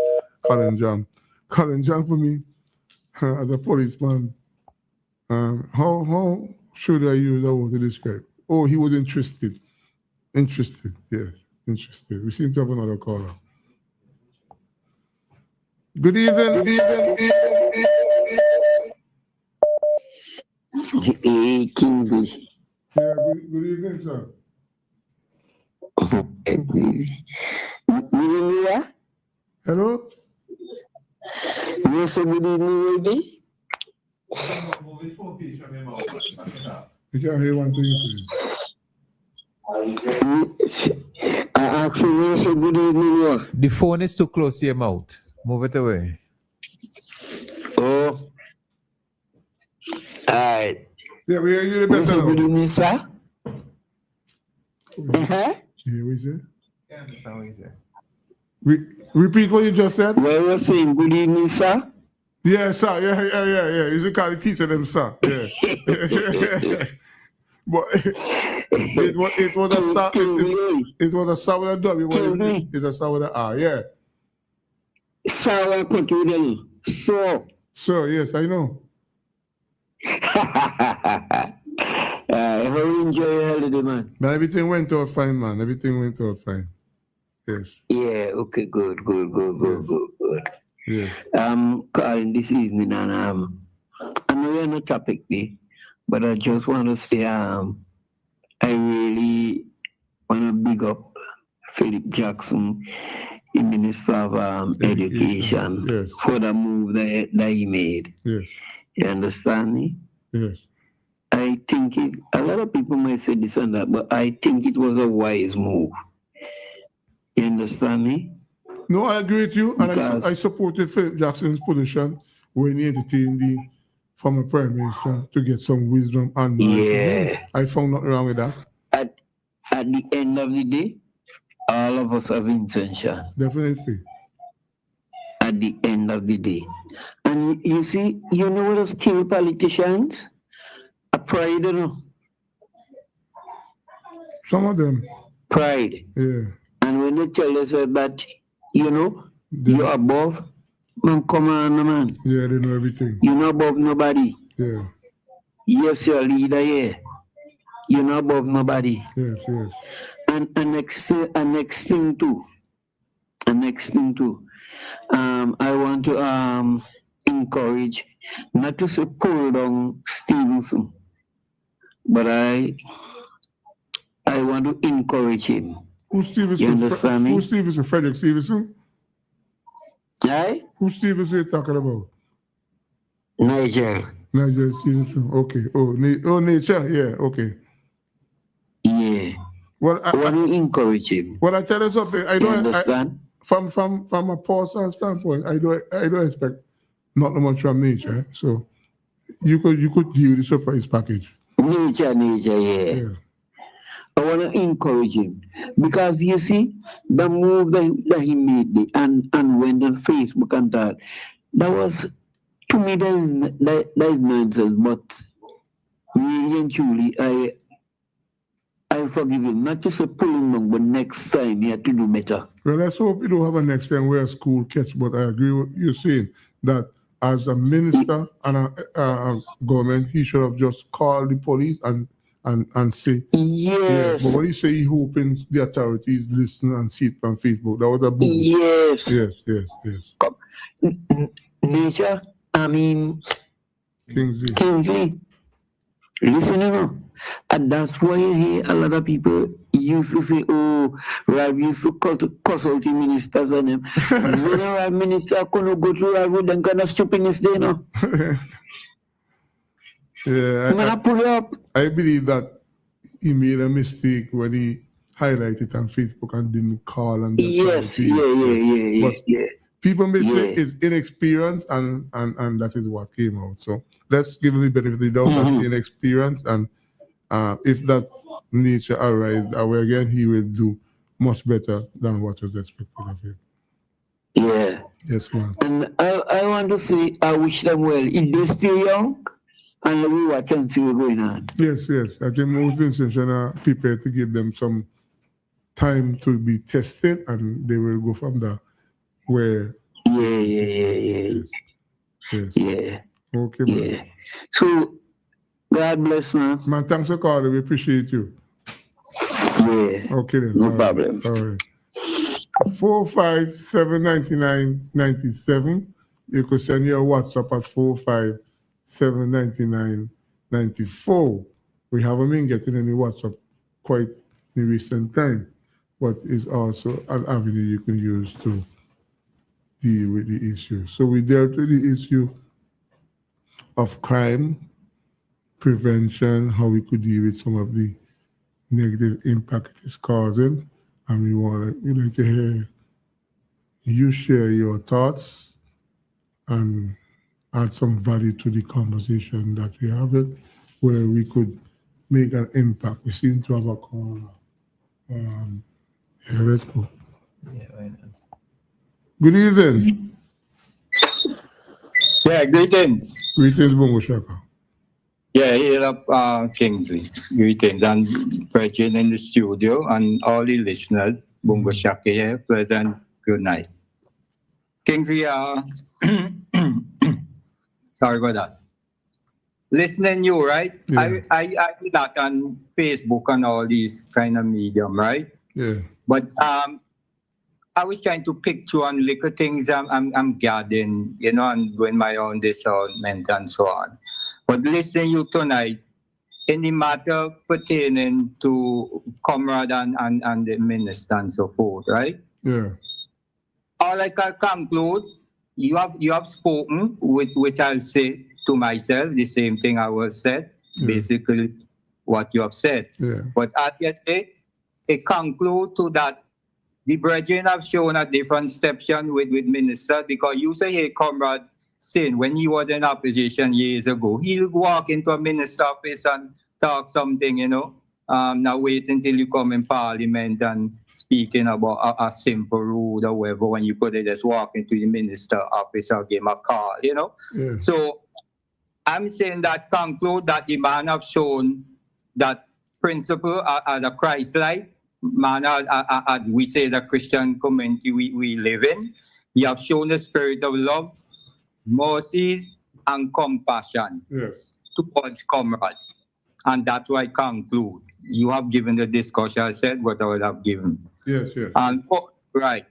Colin John. Colin John for me, as a policeman, how should I use that word to describe? Oh, he was interested. Interested, yes, interested. We seem to have another caller. Good evening. Hey, Kingsley. Yeah, good evening, sir. Hello? You say good evening, Ruby? You can't hear one thing you say. I asked you say good evening, what? The phone is too close to your mouth. Move it away. Oh. Alright. Yeah, we hear you You better say good now. evening, sir? You hear what you say? I understand what you say. Repeat what you just said. Well, you saying good evening, sir? Yeah, sir. Yeah. You should call the teacher them, sir. Yeah. But it was a sir. It was a sir with a W. But it's a sir with a R. Yeah. Sawa Kotudel. So. So, yes, I know. How you enjoy your holiday, man? But everything went out fine, man. Everything went out fine. Yes. Yeah, okay, good. Yes. Calling this evening and I know we're on a topic there, but I just want to say I really want to big up Philip Jackson, the Minister of Education, yes. for the move that he made. Yes. You understand me? Yes. I think a lot of people might say this and that, but I think it was a wise move. You understand me? No, I agree with you, and Because- I supported Philip Jackson's position when he entertained the former Prime Minister to get some wisdom and knowledge from him. Yeah. I found nothing wrong with that. At the end of the day, all of us have intention. Definitely. At the end of the day. And you see, you know what is kill politicians? A pride, you know? Some of them, Pride. yeah. And when they tell us that, you know, They, you're above, man, come on, man. yeah, they know everything. You're not above nobody. Yeah. Yes, you're a leader here. You're not above nobody. Yes, yes. And next thing too. I want to encourage, not to say pull down Stevenson, but I want to encourage him. Who's Stevenson? You understand me? Who's Stevenson? Frederick Stevenson? Right? Who's Stevenson you talking about? Nigel. Nigel Stevenson. Okay. Oh, nature. Yeah. Okay. Yeah. Well, I want to encourage him. well, I tell you something. I You don't. understand? From a personal standpoint, I don't expect not much from nature. So you could deal the surprise package. Nature, yeah. Yeah. I want to encourage him because you see the move that he made and went on Facebook and that was, to me, that is nonsense. But really and truly, I forgive him. Not just a pulling down, but next time he had to do better. Well, let's hope you don't have a next time where school catch. But I agree with you saying that as a minister and a government, he should have just called the police and say, Yes. Yeah, but when he say he hoping the authorities listen and see it on Facebook, that was a boom. Yes. Yes. Nature, I mean, Kingsley, listen, you know, and that's why you hear a lot of people used to say, oh, Rav used to cuss out the ministers on them. When a Rav minister couldn't go through Rav with them kind of stupidness there, no? Yeah, I'm gonna pull you up. I believe that he made a mistake when he highlighted on Facebook and didn't call and Yes, But yeah. people may say Yeah. it's inexperience and that is what came out. So let's give him the benefit of the doubt that it's inexperience, and if that nature arrives our way again, he will do much better than what was expected of him. Yeah. Yes, ma'am. And I want to say, I wish them well. If they're still young, and we watch and see what's going on. Yes. I think most institutions are prepared to give them some time to be tested, and they will go from there. Where? Yeah. Yes. Yeah. Okay, man. Yeah. So, God bless, man. Man, thanks for calling. We appreciate you. Yeah. Okay then. No All right. problem. All right. 4579997. You could send your WhatsApp at 4579994. We haven't been getting any WhatsApp quite in recent time, but it's also an avenue you can use to deal with the issue. So we dealt with the issue of crime prevention, how we could deal with some of the negative impact it is causing, and we'd like to hear you share your thoughts and add some value to the conversation that we have it, where we could make an impact. We seem to have a corner. Yeah, let's go. Yeah, why not? Good evening. Yeah, greetings. Greetings, Bongo Shaka. Yeah, here up Kingsley. Greetings and Virgin in the studio and all the listeners. Bungo Shaka here, pleasant good night. Kingsley, sorry about that. Listening you, right? Yeah. I do that on Facebook and all these kind of medium, right? Yeah. But I was trying to picture on little things I'm gathering, you know, and doing my own discernment and so on. But listening you tonight, in the matter pertaining to comrade and the minister and so forth, right? Yeah. All I can conclude, you have spoken, which I'll say to myself, the same thing I was said, basically what you have said. Yeah. But at the end, it conclude to that the brethren have shown a different stepson with minister, because you say, hey, comrade Sin, when he was in opposition years ago, he'll walk into a minister office and talk something, you know. Now wait until you come in parliament and speaking about a simple rule or whatever, when you could just walk into the minister office or give him a call, you know. Yeah. So I'm saying that conclude that the man have shown that principle as a Christ-like man, as we say, the Christian community we live in. You have shown the spirit of love, mercy, and compassion towards comrades. And that's why I conclude. You have given the discussion, I said what I would have given. Yes, yes. And right.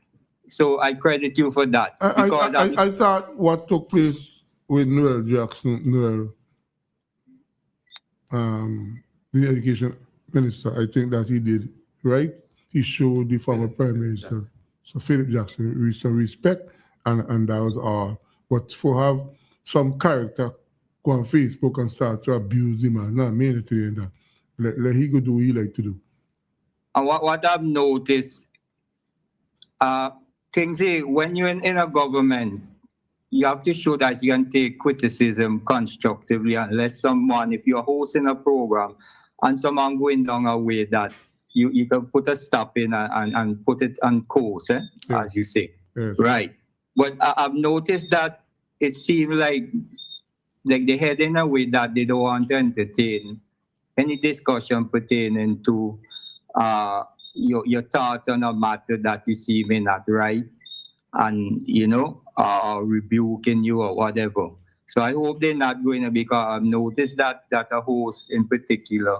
So I credit you for that. I thought what took place with Noel Jackson, the education minister, I think that he did right. He showed the former Prime Minister, so Philip Jackson, some respect, and that was all. But for have some character go on Facebook and start to abuse him and not mean it to that. Let he go do what he like to do. And what I've noticed, Kingsley, when you're in a government, you have to show that you can take criticism constructively, unless someone, if you're hosting a program and someone going down a way that you can put a stop in and put it on course, as you say. Yes. Right. But I've noticed that it seems like they head in a way that they don't want to entertain any discussion pertaining to your thoughts on a matter that you see may not right, and, you know, rebuking you or whatever. So I hope they're not going to, because I've noticed that a host in particular,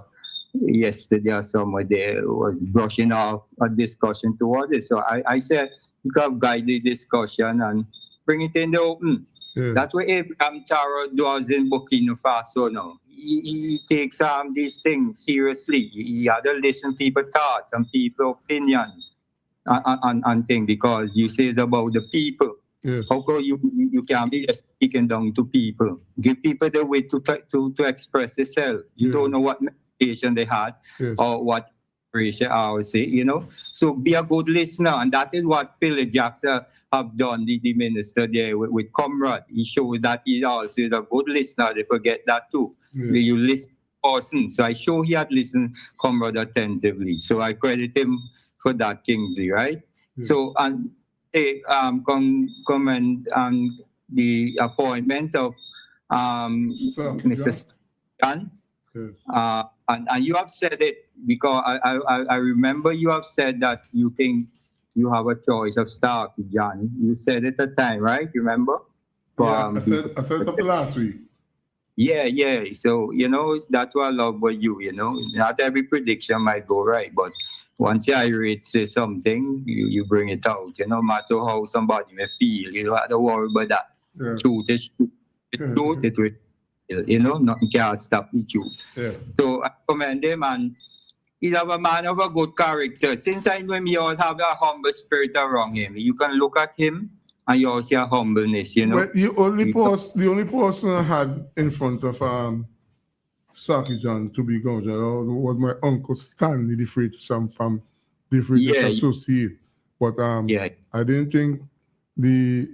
yesterday or somewhere, they was brushing off a discussion towards it. So I said, you can guide the discussion and bring it in the open. Yeah. That's what Abraham Taro does in Burkina Faso now. He takes these things seriously. He had to listen to people's thoughts and people's opinions and things, because you say it's about the people. Yes. How come you can't be just speaking down to people? Give people the way to express themselves. You don't know what meditation they had or what preparation I would say, you know. So be a good listener, and that is what Philip Jackson have done, the minister there with comrade. He shows that he also is a good listener. They forget that too. You listen person. So I show he had listened comrade attentively. So I credit him for that, Kingsley, right? So and comment on the appointment of Mr. Stan. And you have said it, because I remember you have said that you think you have a choice of Stark, John. You said it at the time, right? You remember? I said it up last week. Yeah. So, you know, that's what I love about you, you know. Not every prediction might go right, but once you irate say something, you bring it out. You know, no matter how somebody may feel, you don't have to worry about that. Yeah. Truth is truth. It's truth, it will, you know, nothing can stop the truth. Yeah. So I commend him, and he's a man of a good character. Since I know him, he always have a humble spirit around him. You can look at him and you also see a humbleness, you know. Well, the only person I had in front of Saki John to be going was my uncle Stanley, the Freitas from the Freitas Associate. But I didn't think the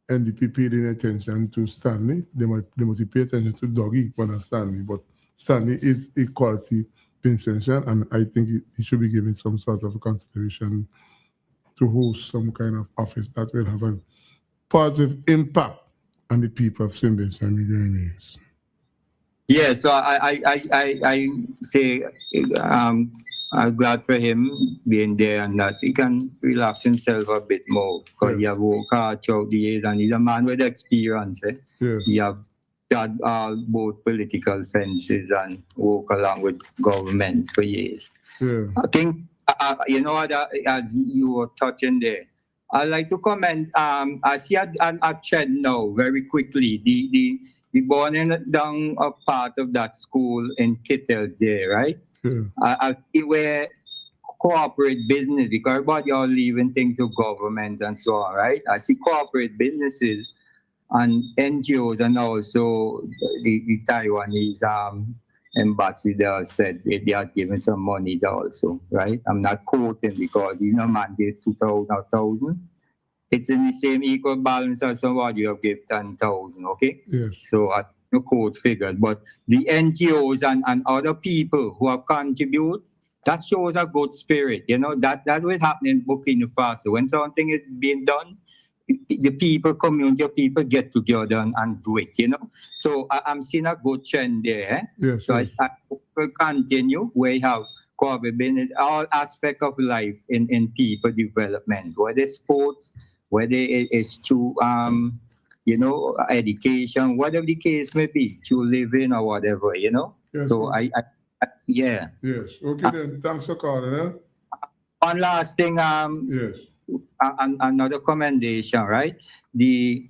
NDP paid any attention to Stanley. They must pay attention to Dougie, but not Stanley. But Stanley is a quality Vincentian, and I think he should be given some sort of consideration to host some kind of office that will have a positive impact on the people of St. Vincent and the Grenadines. Yeah, so I say I'm glad for him being there and that he can relax himself a bit more because he Yes. have worked hard throughout the years and he's a man with experience. Yes. He have had both political fences and work along with governments for years. Yeah. I think, you know, that as you were touching there, I'd like to comment. I see a trend now very quickly. The burning down a part of that school in Kittles there, right? Yeah. I see where corporate business, because everybody are leaving things to government and so on, right? I see corporate businesses and NGOs and also the Taiwanese ambassador said they are giving some money also, right? I'm not quoting because you know mandate 2,000 or 1,000. It's in the same equal balance as somebody you have given 10,000, okay? Yes. So I don't quote figures, but the NGOs and other people who have contributed, that shows a good spirit. You know, that will happen in Burkina Faso. When something is being done, the people, community of people get together and do it, you know. So I'm seeing a good trend there. Eh? Yes. So Yes. I will continue. We have corporate business, all aspects of life in people development, whether sports, whether it is through you know, education, whatever the case may be, through living or whatever, you know. Yes. So yeah. Yes. Okay then. Thanks for calling. Huh? One last thing, Yes. another commendation, right? The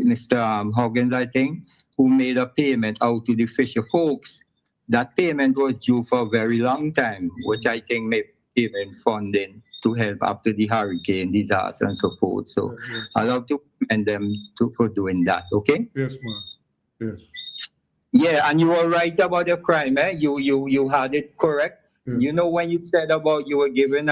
Mr. Huggins, I think, who made a payment out to the Fisher folks. That payment was due for a very long time, which I think may give in funding to help after the hurricane disaster and so forth. So Yes. I love to commend them for doing that. Okay. Yes, man. Yes. Yeah, and you were right about the crime. Eh? You had it correct. Yeah. You know when you said about you were given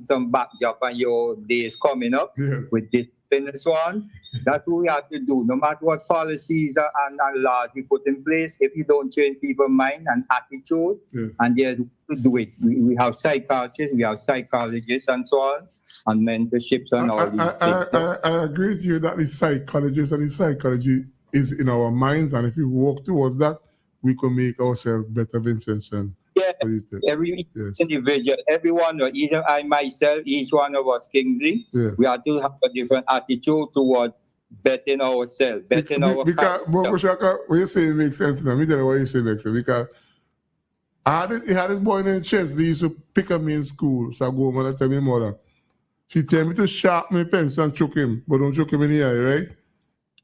some backdrop and your days coming up Yes. with this and so on. That's what we have to do. No matter what policies and laws we put in place, if you don't change people's mind and attitude, Yes. and they're to do it. We have psychiatrists, we have psychologists and so on, and mentorships and all these things. I agree with you that the psychologist and the psychology is in our minds, and if we work towards that, we can make ourselves better, Vincent. Yeah, What do you think? every Yes. individual, everyone, either I myself, each one of us, Kingsley, Yes. we have to have a different attitude towards bettering ourselves, bettering our Because character. Shaka, what you say makes sense. Let me tell you what you say makes sense. Because he had this boy named Chess. He used to pick on me in school. So I go home and I tell my mother. She tell me to sharpen my pencil and choke him, but don't choke him in the eye, right?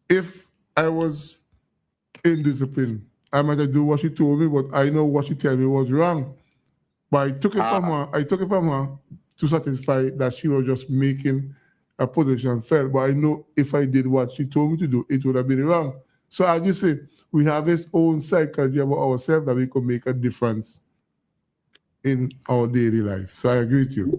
If I was indisciplined, I might have do what she told me, but I know what she told me was wrong. But I took it from her. I took it from her to satisfy that she was just making a position fair. But I know if I did what she told me to do, it would have been wrong. So as you say, we have this own psychology about ourselves that we could make a difference in our daily life. So I agree with you.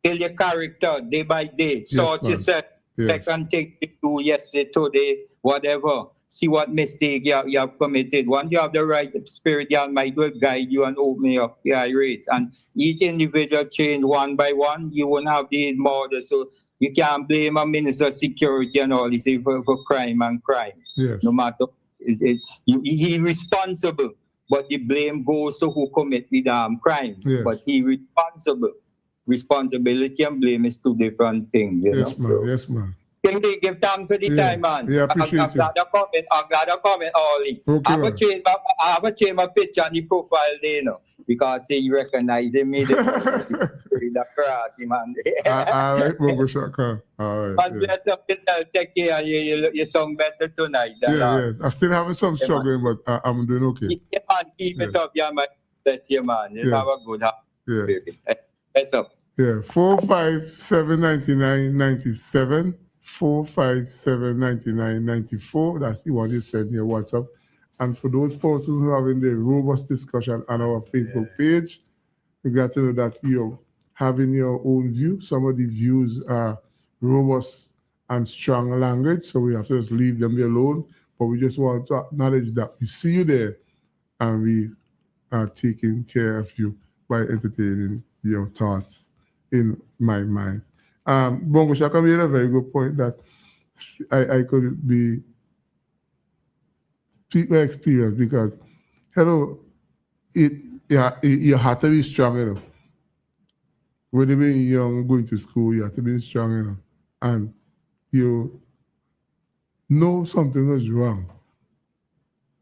Build your character day by day. Sort man. yourself. Yes. Second thing you do yesterday, today, whatever. See what mistake you have committed. Once you have the right spirit, the Almighty will guide you and open up your eyes. And each individual change one by one, you won't have these models. So you can't blame a minister of security and all this for crime and crime. Yes. No matter, he responsible, but the blame goes to who commit the damn crime. Yes. But he responsible. Responsibility and blame is two different things. You Yes, know? man. So, Yes, man. Kingsley, give thanks for the Yeah. time, man. Yeah, appreciate I'm glad to comment. I'm glad to comment, Ollie. Okay, I man. have a change my picture on the profile there, you know, because he recognizing me. The karate, man. All right, Bongo Shaka. All right. But Yeah. bless up yourself. Take care. You song better tonight. than last. Yeah. I still having some struggling, but I'm doing okay. Yeah, man. Keep it up, yeah, man. Bless you, man. You Yeah. have a good heart. Yeah. Bless up. Yeah. 4579997. 4579994. That's the one you said in your WhatsApp. And for those persons who are having the robust discussion on our Facebook page, we got to know that you're having your own view. Some of the views are robust and strong language, so we have to just leave them alone. But we just want to acknowledge that we see you there and we are taking care of you by entertaining your thoughts in my mind. Bongo Shaka made a very good point that I could speak my experience because, hello, you have to be strong enough. When you were young, going to school, you have to be strong enough. And you know something was wrong.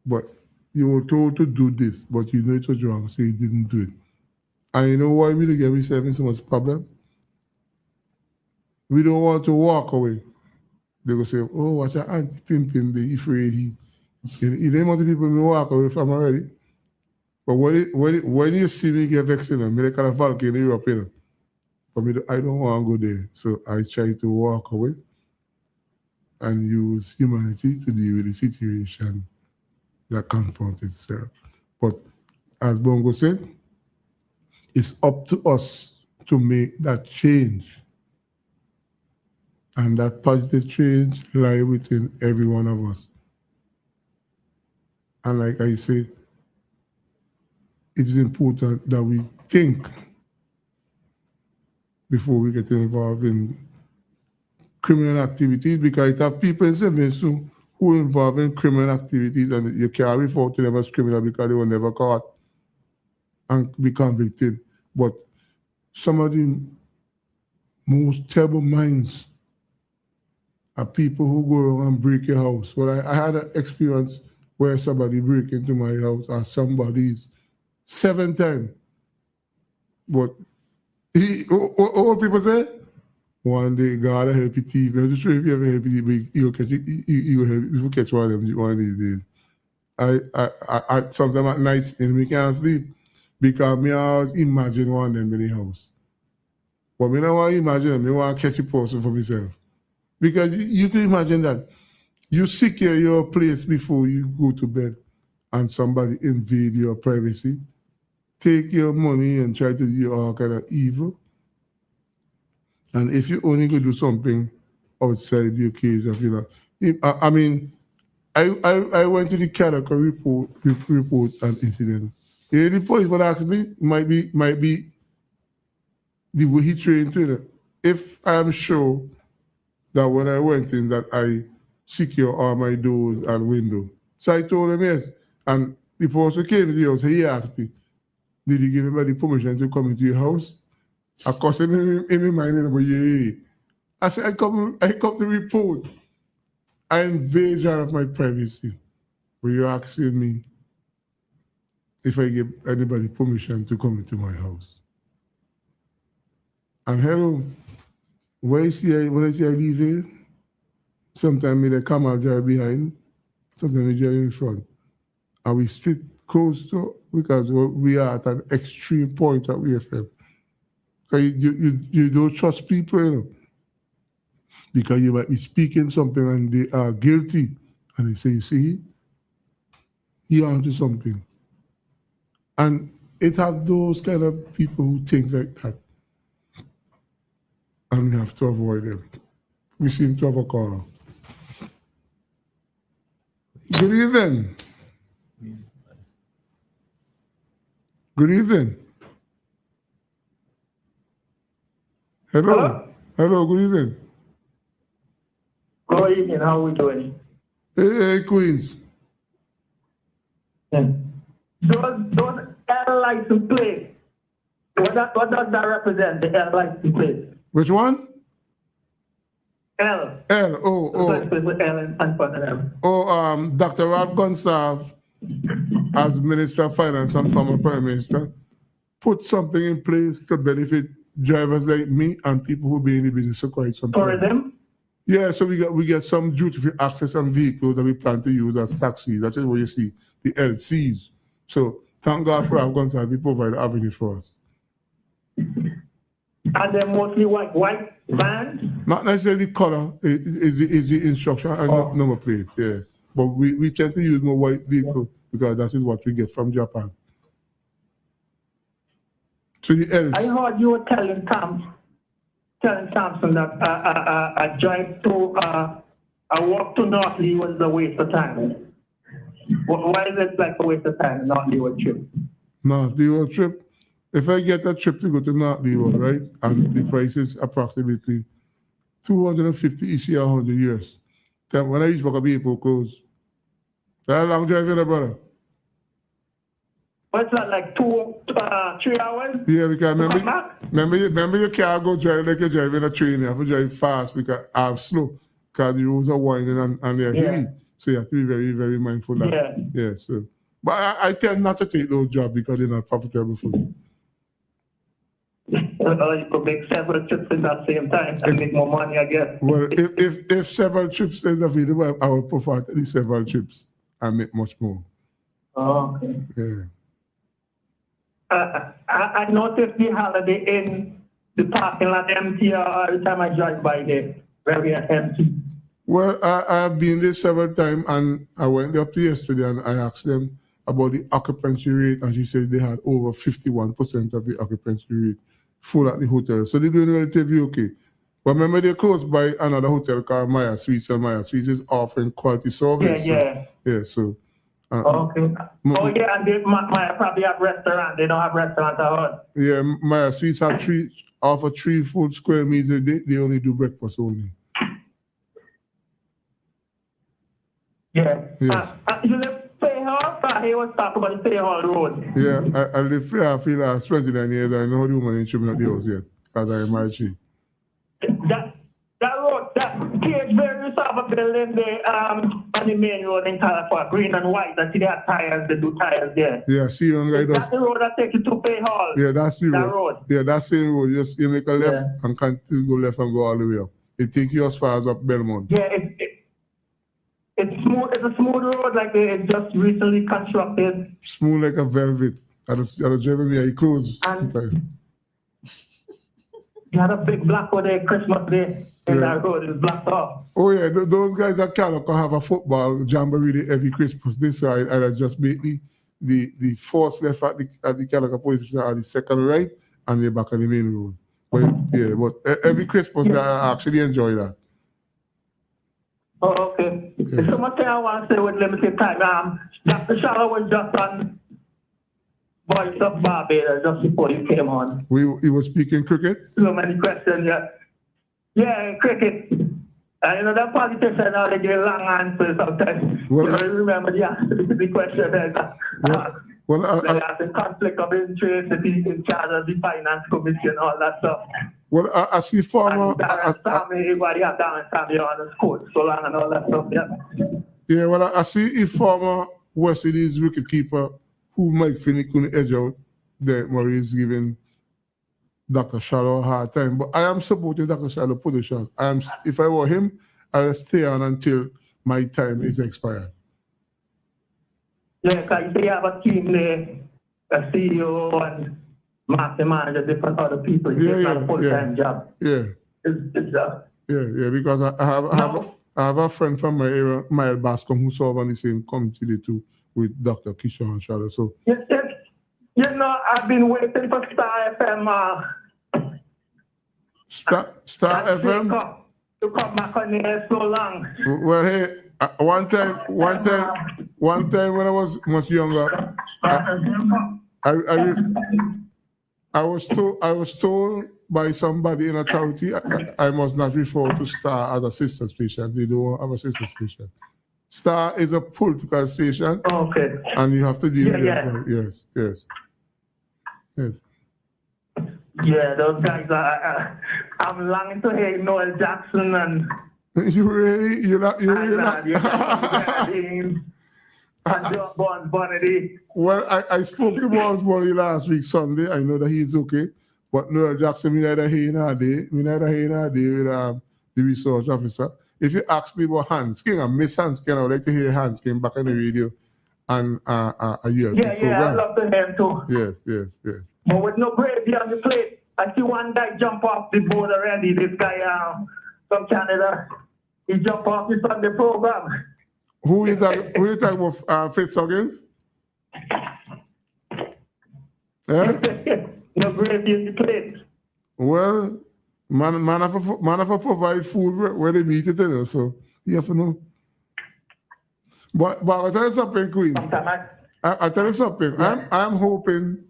But you were told to do this, but you know it was wrong, so you didn't do it. And you know why we get ourselves in so much problem? We don't want to walk away. They go say, oh, watch your auntie Pimpin be afraid you don't want the people to walk away from already. But when you see me get vexed, me like a volcano in Europe, but I don't want to go there. So I try to walk away and use humanity to deal with the situation that confronts itself. But as Bongo said, it's up to us to make that change. And that positive change lies within every one of us. And like I say, it is important that we think before we get involved in criminal activities, because it have people in Seven who are involved in criminal activities and you can't refer to them as criminal because they were never caught and be convicted. But some of the most terrible minds are people who go around and break your house. Well, I had an experience where somebody break into my house or somebody's 7 times. But what people say? One day God will help you thief. I'm not sure if you ever help you, but you'll catch it. You will catch one of them one of these days. I sometimes at night and we can't sleep because me always imagine one of them in the house. But me don't want to imagine them. I want to catch a person for myself. Because you can imagine that you secure your place before you go to bed and somebody invade your privacy, take your money and try to do all kind of evil. And if you only go do something outside the occasion, I mean, I went to the character report an incident. The police would ask me, might be the way he trained to. If I am sure that when I went in that I secure all my doors and windows. So I told him yes. And the person came to the house, he asked me, did you give anybody permission to come into your house? Of course, in my mind, but yeah. I said, I come to report. I invade out of my privacy. But you're asking me if I give anybody permission to come into my house. And hello, when I see I leave here, sometimes they come out drive behind, sometimes they drive in front. And we sit close to, because we are at an extreme point at WFM. Because you don't trust people, because you might be speaking something and they are guilty. And they say, you see, he onto something. And it have those kind of people who think like that. And we have to avoid them. We seem to have a caller. Good evening. Good evening. Hello. Hello, good evening. Good evening, how are we doing? Hey, Queens. Yeah. Those L license plate, what does that represent, the L license plate? Which one? L. L. Oh. With L in front of them. Oh, Dr. Ralph Gonsalves, as Minister of Finance and former Prime Minister, put something in place to benefit drivers like me and people who be in the business for quite some time. Tourism? Yeah, so we get some duty-free access and vehicles that we plan to use as taxis. That is what you see, the LCs. So thank God for Ralph Gonsalves, he provide an avenue for us. And they're mostly white vans? Not necessarily color, is the instruction and number plate, yeah. But we tend to use more white vehicles because that is what we get from Japan. So the L's. I heard you were telling Samson that a drive to, a walk to North Lee was a waste of time. Why is it like a waste of time, North Lee trip? North Lee trip? If I get a trip to go to North Lee, right, and the price is approximately 250 each year, 100 years. Then when I reach back a people close. That's a long drive, brother. What's that, like 2 3 hours. Yeah, because to come back? remember you can't go drive like you're driving a train. You have to drive fast because I'm slow. Because the roads are winding and they're Yeah. hilly. So you have to be very, very mindful of that. Yeah. Yeah, so. But I tend not to take those jobs because they're not profitable for me. You could make several trips at the same time and make more money, I guess. Well, if several trips is available, I would prefer to do several trips and make much more. Oh, okay. Yeah. I noticed the Holiday Inn, the parking lot empty every time I drive by there. Very empty. Well, I've been there several times, and I went up to yesterday and I asked them about the occupancy rate, and she said they had over 51% of the occupancy rate full at the hotel. So they're doing relatively okay. But remember, they're close by another hotel called Maya Suites, and Maya Suites is offering quality service. Yeah. Yeah, so. Okay. Oh, yeah, and they might probably have restaurant. They don't have restaurant at all. Yeah, Maya Suites have offer 3 full square meters. They only do breakfast only. Yeah. Yes. You live Fair Hall? He was talking about the Fair Hall Road. Yeah, I live here. I feel like 29 years. I know the woman ain't showing me the house yet because I am married. She. That road, that Cageberry Reservoir building there, on the main road in California, green and white. I see they have tires, they do tires there. Yeah, see on guy does. That's the road that takes you to Fair Hall. Yeah, that's the That road. road. Yeah, that's the same road. You make a left Yeah. and continue to go left and go all the way up. It takes you as far as up Belmont. Yeah, it's smooth. It's a smooth road, like it's just recently constructed. Smooth like a velvet. I was driving me, I close. And you had a big block over there Christmas Day, and that road is blocked off. Oh yeah, those guys at Calico have a football jamboree every Christmas. This side, I just make the first left at the Calico position or the second right, and the back of the main road. But every Christmas I actually enjoy that. Oh, okay. There's so much thing I want to say with limited time. Dr. Shallow was just on Voice of Barbados just before you came on. He was speaking cricket? So many questions, yeah. Yeah, cricket. That politician now, they give long answers sometimes. Well, you don't remember the question. They have the conflict of interest, the people in charge of the finance commission, all that stuff. Well, I see former. Everybody have down Sammy on the court so long and all that stuff, yeah. Yeah, well, I see a former West Indies wicketkeeper who Mike Finney couldn't edge out that Maurice giving Dr. Shallow a hard time. But I am supporting Dr. Shallow's position. If I were him, I would stay on until my time is expired. Yeah, because you have a team there, a CEO and marketing manager, different other people. It's not a full-time job. Yeah. It's Yeah, because I have a friend from my area, Mile Bascom, who served on the same committee too with Dr. Kishore Shallow. So I've been waiting for Star FM. Star FM to come back on here so long. Well, hey, one time when I was much younger, I was told by somebody in authority I must not refer to Star as a sister station. They don't have a sister station. Star is a political station. Okay. And you have to deal with it. Yes. Yeah, those guys are. I'm longing to hear Noel Jackson and. You're not. And John Bonds Bonity. Well, I spoke to Bonds Bonity last week Sunday. I know that he's okay, but Noel Jackson, me neither here nor there. Me neither here nor there with the research officer. If you ask me about Hans King and Miss Hans King, I would like to hear Hans King back on the radio and a year. Yeah, I'd love to hear him too. Yes. But with no gravy on the plate, I see one guy jump off the board already. This guy from Canada, he jumped off the Sunday program. Who is that? About Fitzhuggins? No gravy in the plate. Well, man have to provide food where they meet it, so you have to know. But I'll tell you something, Queen. I'll tell you something. I'm hoping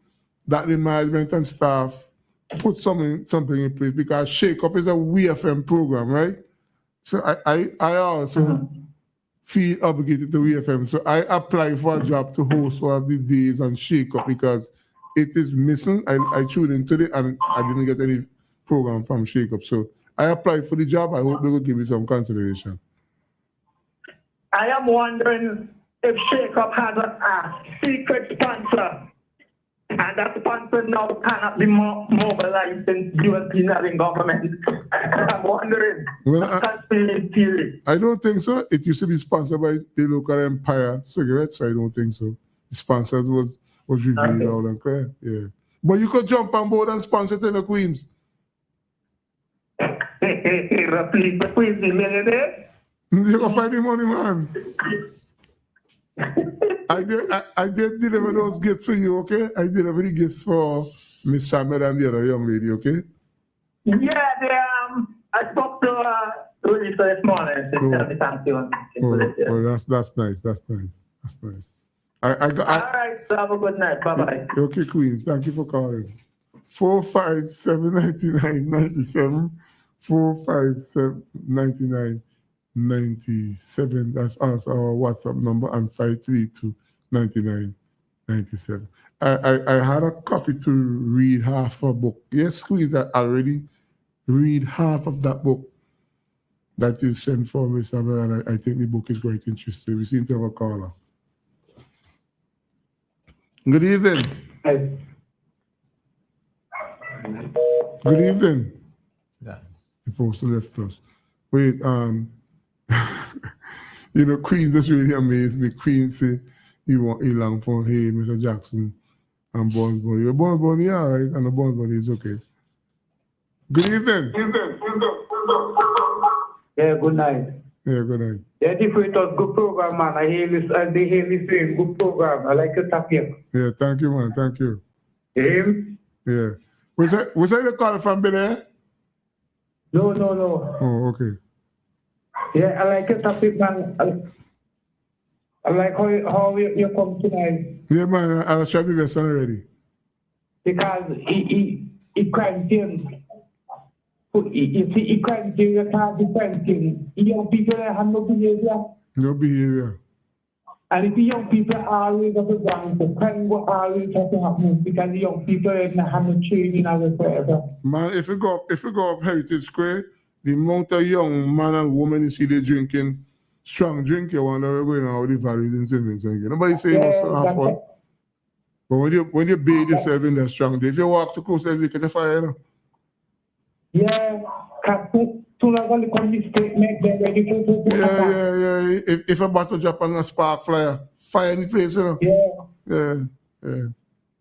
that the management and staff put something in place because Shake Up is a WFM program, right? So I also feel obligated to WFM. So I apply for a job to host one of the days on Shake Up because it is missing. I tuned into it and I didn't get any program from Shake Up. So I applied for the job. I hope they will give me some consideration. I am wondering if Shake Up has a secret sponsor, and that sponsor now cannot be mobilized in U.S. government. I'm wondering. Well, Conspiracy theory. I don't think so. It used to be sponsored by the local Empire Cigarettes. I don't think so. The sponsors was revealed loud and clear. Yeah. But you could jump on board and sponsor Taylor Queens. Repeat the Queens millionaire. You can find the money, man. I did deliver those gifts for you, okay? I delivered the gifts for Miss Samuel and the other young lady, okay? Yeah, I spoke to Lisa this morning. She tell me thank you. Oh, that's nice. That's nice. That's nice. All right, so have a good night. Bye-bye. Okay, Queens. Thank you for calling. 457-99-97. 457-99-97. That's also our WhatsApp number, and 532-99-97. I had a copy to read half a book. Yes, Queens, I already read half of that book that you sent for me, Samuel, and I think the book is quite interesting. We seem to have a caller. Good evening. Good evening. Yeah. The poster left us. Wait, you know, Queen just really amazed me. Queen say he long for, hey, Mr. Jackson and Bones Bunny. Your Bones Bunny, yeah, right? And the Bones Bunny is okay. Good evening. Yeah, good night. Yeah, good night. Yeah, different good program, man. I hear this saying good program. I like your topic. Yeah, thank you, man. Thank you. Yeah. Was I the call from Billy? No. Oh, okay. Yeah, I like your topic, man. I like how you come tonight. Yeah, man, I'll show you the son already. Because he quarantined. You see, he quarantined, you can't be quarantined. Young people have no behavior. No behavior. And if the young people are always of the ground, the crime will always have to happen because the young people have no training as forever. Man, if you go up Heritage Square, the amount of young man and woman you see they drinking strong drink, you wonder we're going out with the values in Simmons again. Nobody say you must have fun. But when you bathe yourself in that strong day, if you walk too close, you catch a fire, you know? Yeah, Yeah. If a bottle drop on a spark fire in the place, you know? Yeah.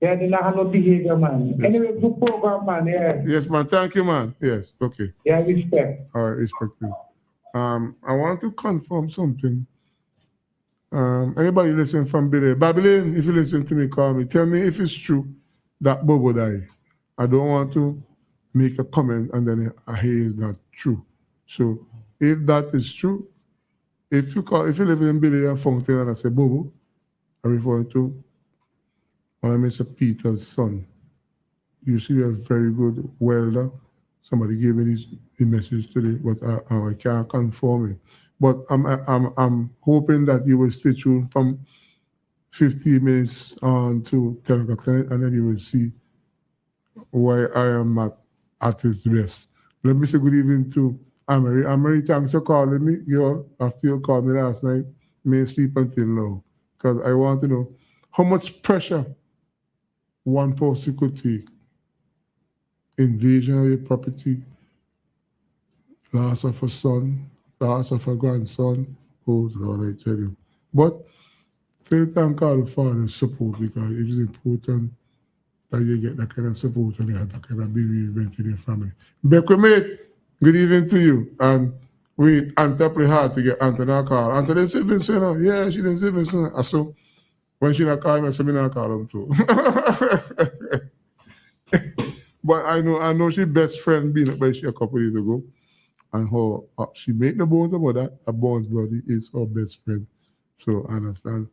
Yeah, they don't have no behavior, man. Yes. Anyway, good program, man. Yeah. Yes, man. Thank you, man. Yes. Okay. Yeah, respect. All right, respect you. I want to confirm something. Anybody listen from Billy? Babylon, if you listen to me, call me. Tell me if it's true that Bobo died. I don't want to make a comment and then I hear it's not true. So if that is true, if you live in Billy and Fountain and I say Bobo, I'm referring to Mr. Peter's son. You see, a very good welder. Somebody gave me the message today, but I can't confirm it. But I'm hoping that you will stay tuned from 15 minutes on to 10 o'clock tonight, and then you will see why I am at his rest. Let me say good evening to Amory. Amory, thanks for calling me. Girl, after you called me last night, may sleep until now. Because I want to know how much pressure one person could take. Invasion of your property, loss of a son, loss of a grandson. Oh, Lord, I tell you. But still thank God the Father's support, because it is important that you get that kind of support and you have that kind of bereavement in your family. Becky, mate, good evening to you. And we Anta play hard to get Anta not call. Anta didn't say Vincent, no? Yeah, she didn't say Vincent. So when she not call me, I said, me not call him too. But I know she best friend being up by she a couple of years ago. And how she made the bones about that. A Bones body is her best friend. So I understand.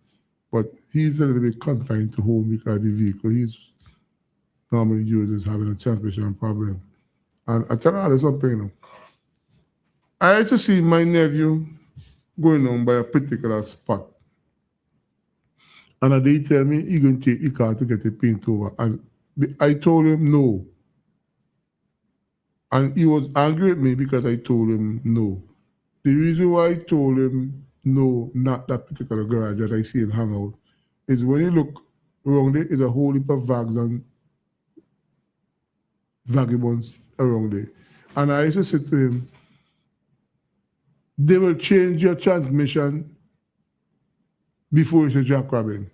But he's a little bit confined to home because the vehicle he's normally used is having a transmission problem. And I tell her something, you know. I had to see my nephew going on by a particular spot. And they tell me he's going to take the car to get it paint over. And I told him no. And he was angry at me because I told him no. The reason why I told him no, not that particular garage that I see him hang out, is when you look around it, it's a whole heap of vagabonds around there. And I used to say to him, they will change your transmission before it's a jackrabbing.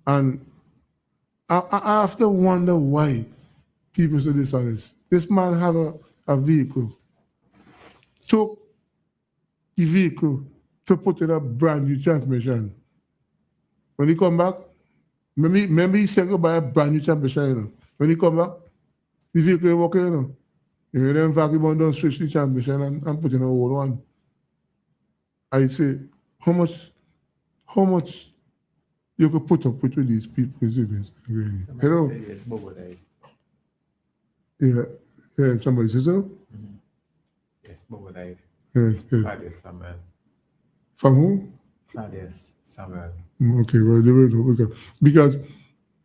And I have to wonder why people so dishonest. This man have a vehicle, took the vehicle to put in a brand new transmission. When he come back, maybe he said go buy a brand new transmission, you know. When he come back, the vehicle is working, you know. You know, them vagabond don't switch the transmission and put in a old one. I say, how much you could put up with these people, really? Hello? Yeah, somebody says so? Yes, Bobo died. Yes. Thaddeus Samuel. From who? Thaddeus Samuel. Okay, well, they will know. Because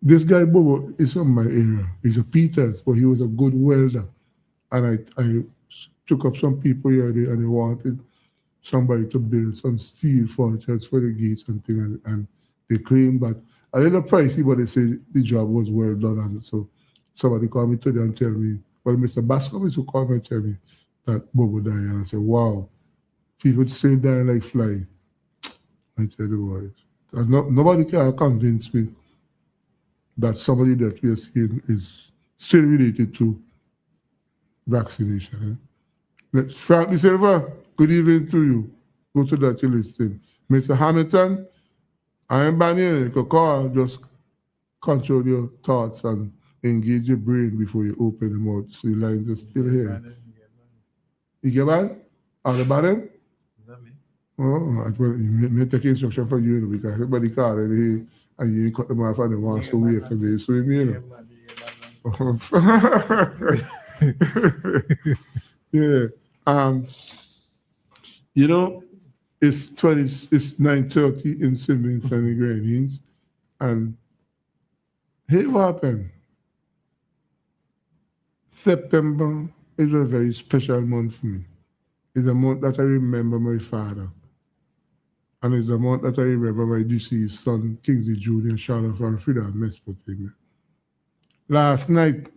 this guy, Bobo, is from my area. He's a Peters, but he was a good welder. And I took up some people here and they wanted somebody to build some steel furniture for the gates and things. And they claimed that a little pricey, but they said the job was well done. And so somebody called me today and tell me, well, Mr. Bascom used to call me and tell me that Bobo died. And I said, wow, people say die like fly. I tell the boys. Nobody can convince me that somebody that we are seeing is still related to vaccination. Let's Frank De Silva, good evening to you. Go to that you listen. Mr. Hamilton, I am banning you could call, just control your thoughts and engage your brain before you open them out. So the lines are still here. You get banned? Are they banning? Oh, you may take instruction from you, because everybody called and you cut them off and they want to wait for me. So you know. Yeah. You know, it's 9:30 in St. Vincent and Grenadines, and hey, what happened? September is a very special month for me. It's a month that I remember my father. And it's the month that I remember my deceased son, Kingsley Jr., Charlotte from Frida, Mesopotamia. Last night,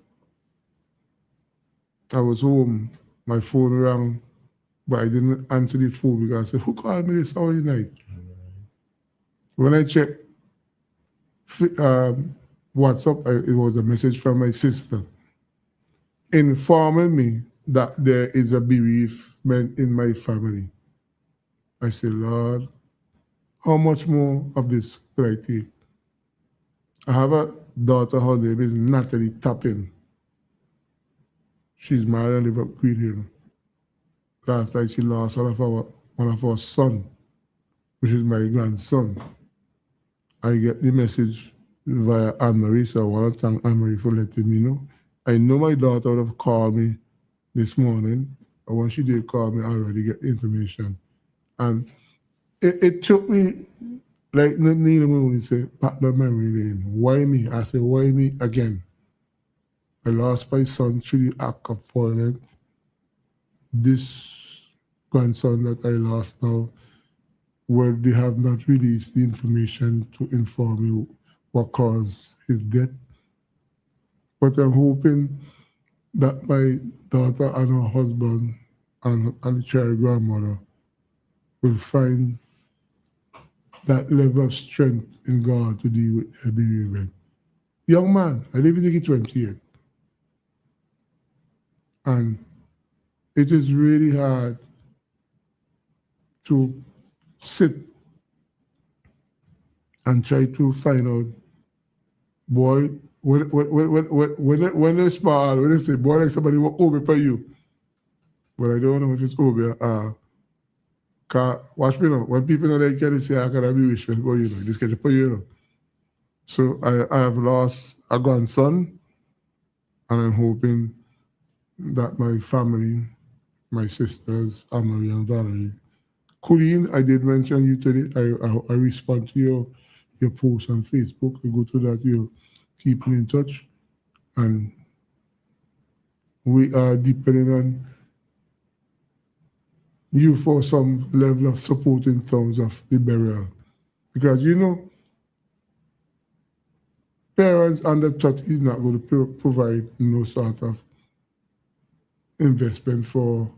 I was home, my phone rang, but I didn't answer the phone because I said, who called me this hour of the night? When I checked WhatsApp, it was a message from my sister informing me that there is a bereavement in my family. I said, Lord, how much more of this could I take? I have a daughter, her name is Natalie Tappin. She's married and lives up Green Hill. Last night she lost one of our sons, which is my grandson. I get the message via Anne-Marie, so I want to thank Anne-Marie for letting me know. I know my daughter would have called me this morning, but when she did call me, I already get the information. And it took me, like Nina Mooney said, back the memory lane. Why me? I said, why me again? I lost my son through the act of violence. This grandson that I lost now, where they have not released the information to inform me what caused his death. But I'm hoping that my daughter and her husband and the child grandmother will find that level of strength in God to deal with their bereavement. Young man, I live in the 28. And it is really hard to sit and try to find out, boy, when they smile, when they say, boy, like somebody will over for you. But I don't know if it's over. Watch me now. When people know they can say, I gotta be wishing, but you know, just get it for you know. So I have lost a grandson, and I'm hoping that my family, my sisters, Anne-Marie and Valerie, Colleen, I did mention you today. I respond to your posts on Facebook. You go to that, you're keeping in touch. And we are depending on you for some level of support in terms of the burial. Because, you know, parents under 30 is not going to provide no sort of investment for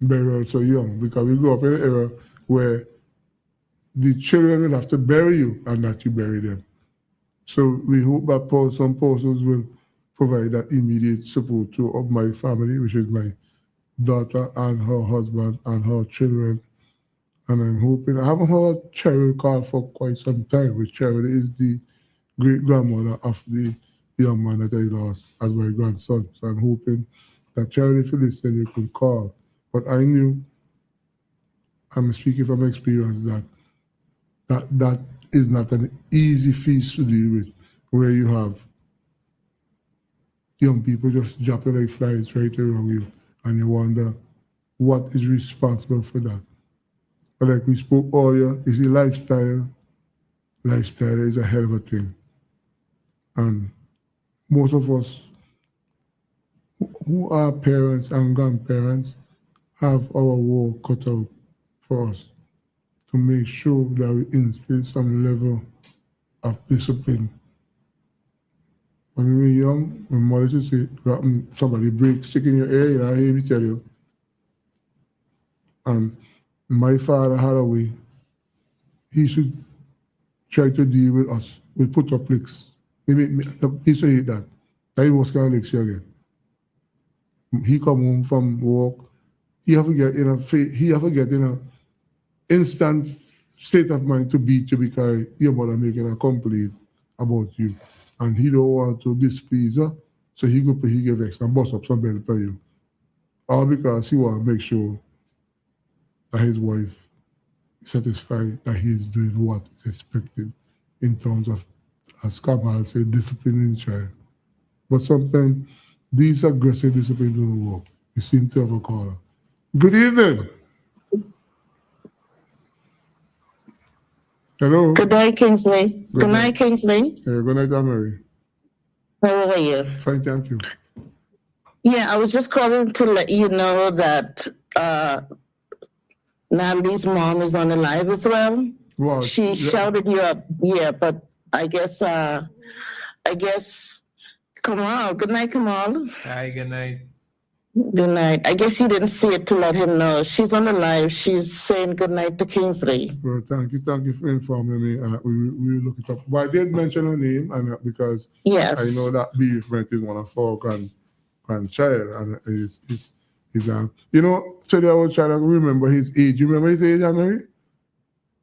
burial so young, because we grew up in an era where the children will have to bury you and not you bury them. So we hope that some persons will provide that immediate support to my family, which is my daughter and her husband and her children. And I'm hoping, I haven't heard Cheryl call for quite some time, but Cheryl is the great-grandmother of the young man that I lost as my grandson. So I'm hoping that Cheryl, if you listen, you could call. But I knew, I'm speaking from experience, that is not an easy feast to deal with, where you have young people just dropping like flies right around you, and you wonder what is responsible for that. But like we spoke earlier, is the lifestyle. Lifestyle is a hell of a thing. And most of us who are parents and grandparents have our work cut out for us to make sure that we instill some level of discipline. When we were young, my mother used to say, somebody stick in your ear, you know, I hear me tell you. And my father had a way. He should try to deal with us. We put up licks. He used to hate that. I was going to licks you again. He come home from work. He have to get in a instant state of mind to beat you because your mother making a complaint about you. And he don't want to displease her. So he get vexed and bust up some bell for you. All because he want to make sure that his wife is satisfied that he is doing what is expected in terms of, as Kamal said, disciplining the child. But sometimes these aggressive discipline don't work. You seem to have a caller. Good evening. Hello. Good night, Kingsley. Good night, Kingsley. Good night, Anne-Marie. How are you? Fine, thank you. Yeah, I was just calling to let you know that Natalie's mom is on the live as well. Wow. She shouted you up, yeah, but I guess, Kamal. Good night, Kamal. Hi, good night. Good night. I guess you didn't see it to let him know. She's on the live. She's saying good night to Kingsley. Well, thank you for informing me. We will look it up. But I did mention her name, and because Yes. I know that bereavement is one of our grandchild, and is you know, today I was trying to remember his age. You remember his age, Anne-Marie?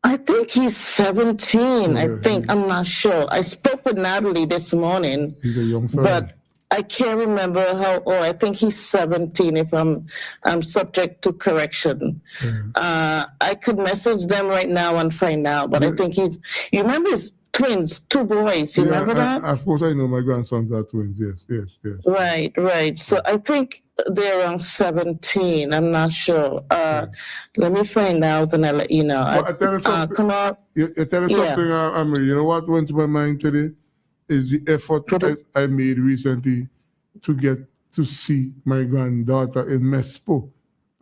I think he's 17. Yeah, I think. I'm not sure. I spoke with Natalie this morning. He's a young fella. But I can't remember how old. I think he's 17 if I'm subject to correction. Yeah. I could message them right now and find out, but I think you remember his twins, 2 boys, you remember that? Of course I know my grandsons are twins, yes. Right. So I think they're around 17. I'm not sure. Let me find out and I'll let you know. But I tell you something, come on. you tell you something, Amory, you know what went to my mind today? Is the effort I made recently to get to see my granddaughter in Mespo.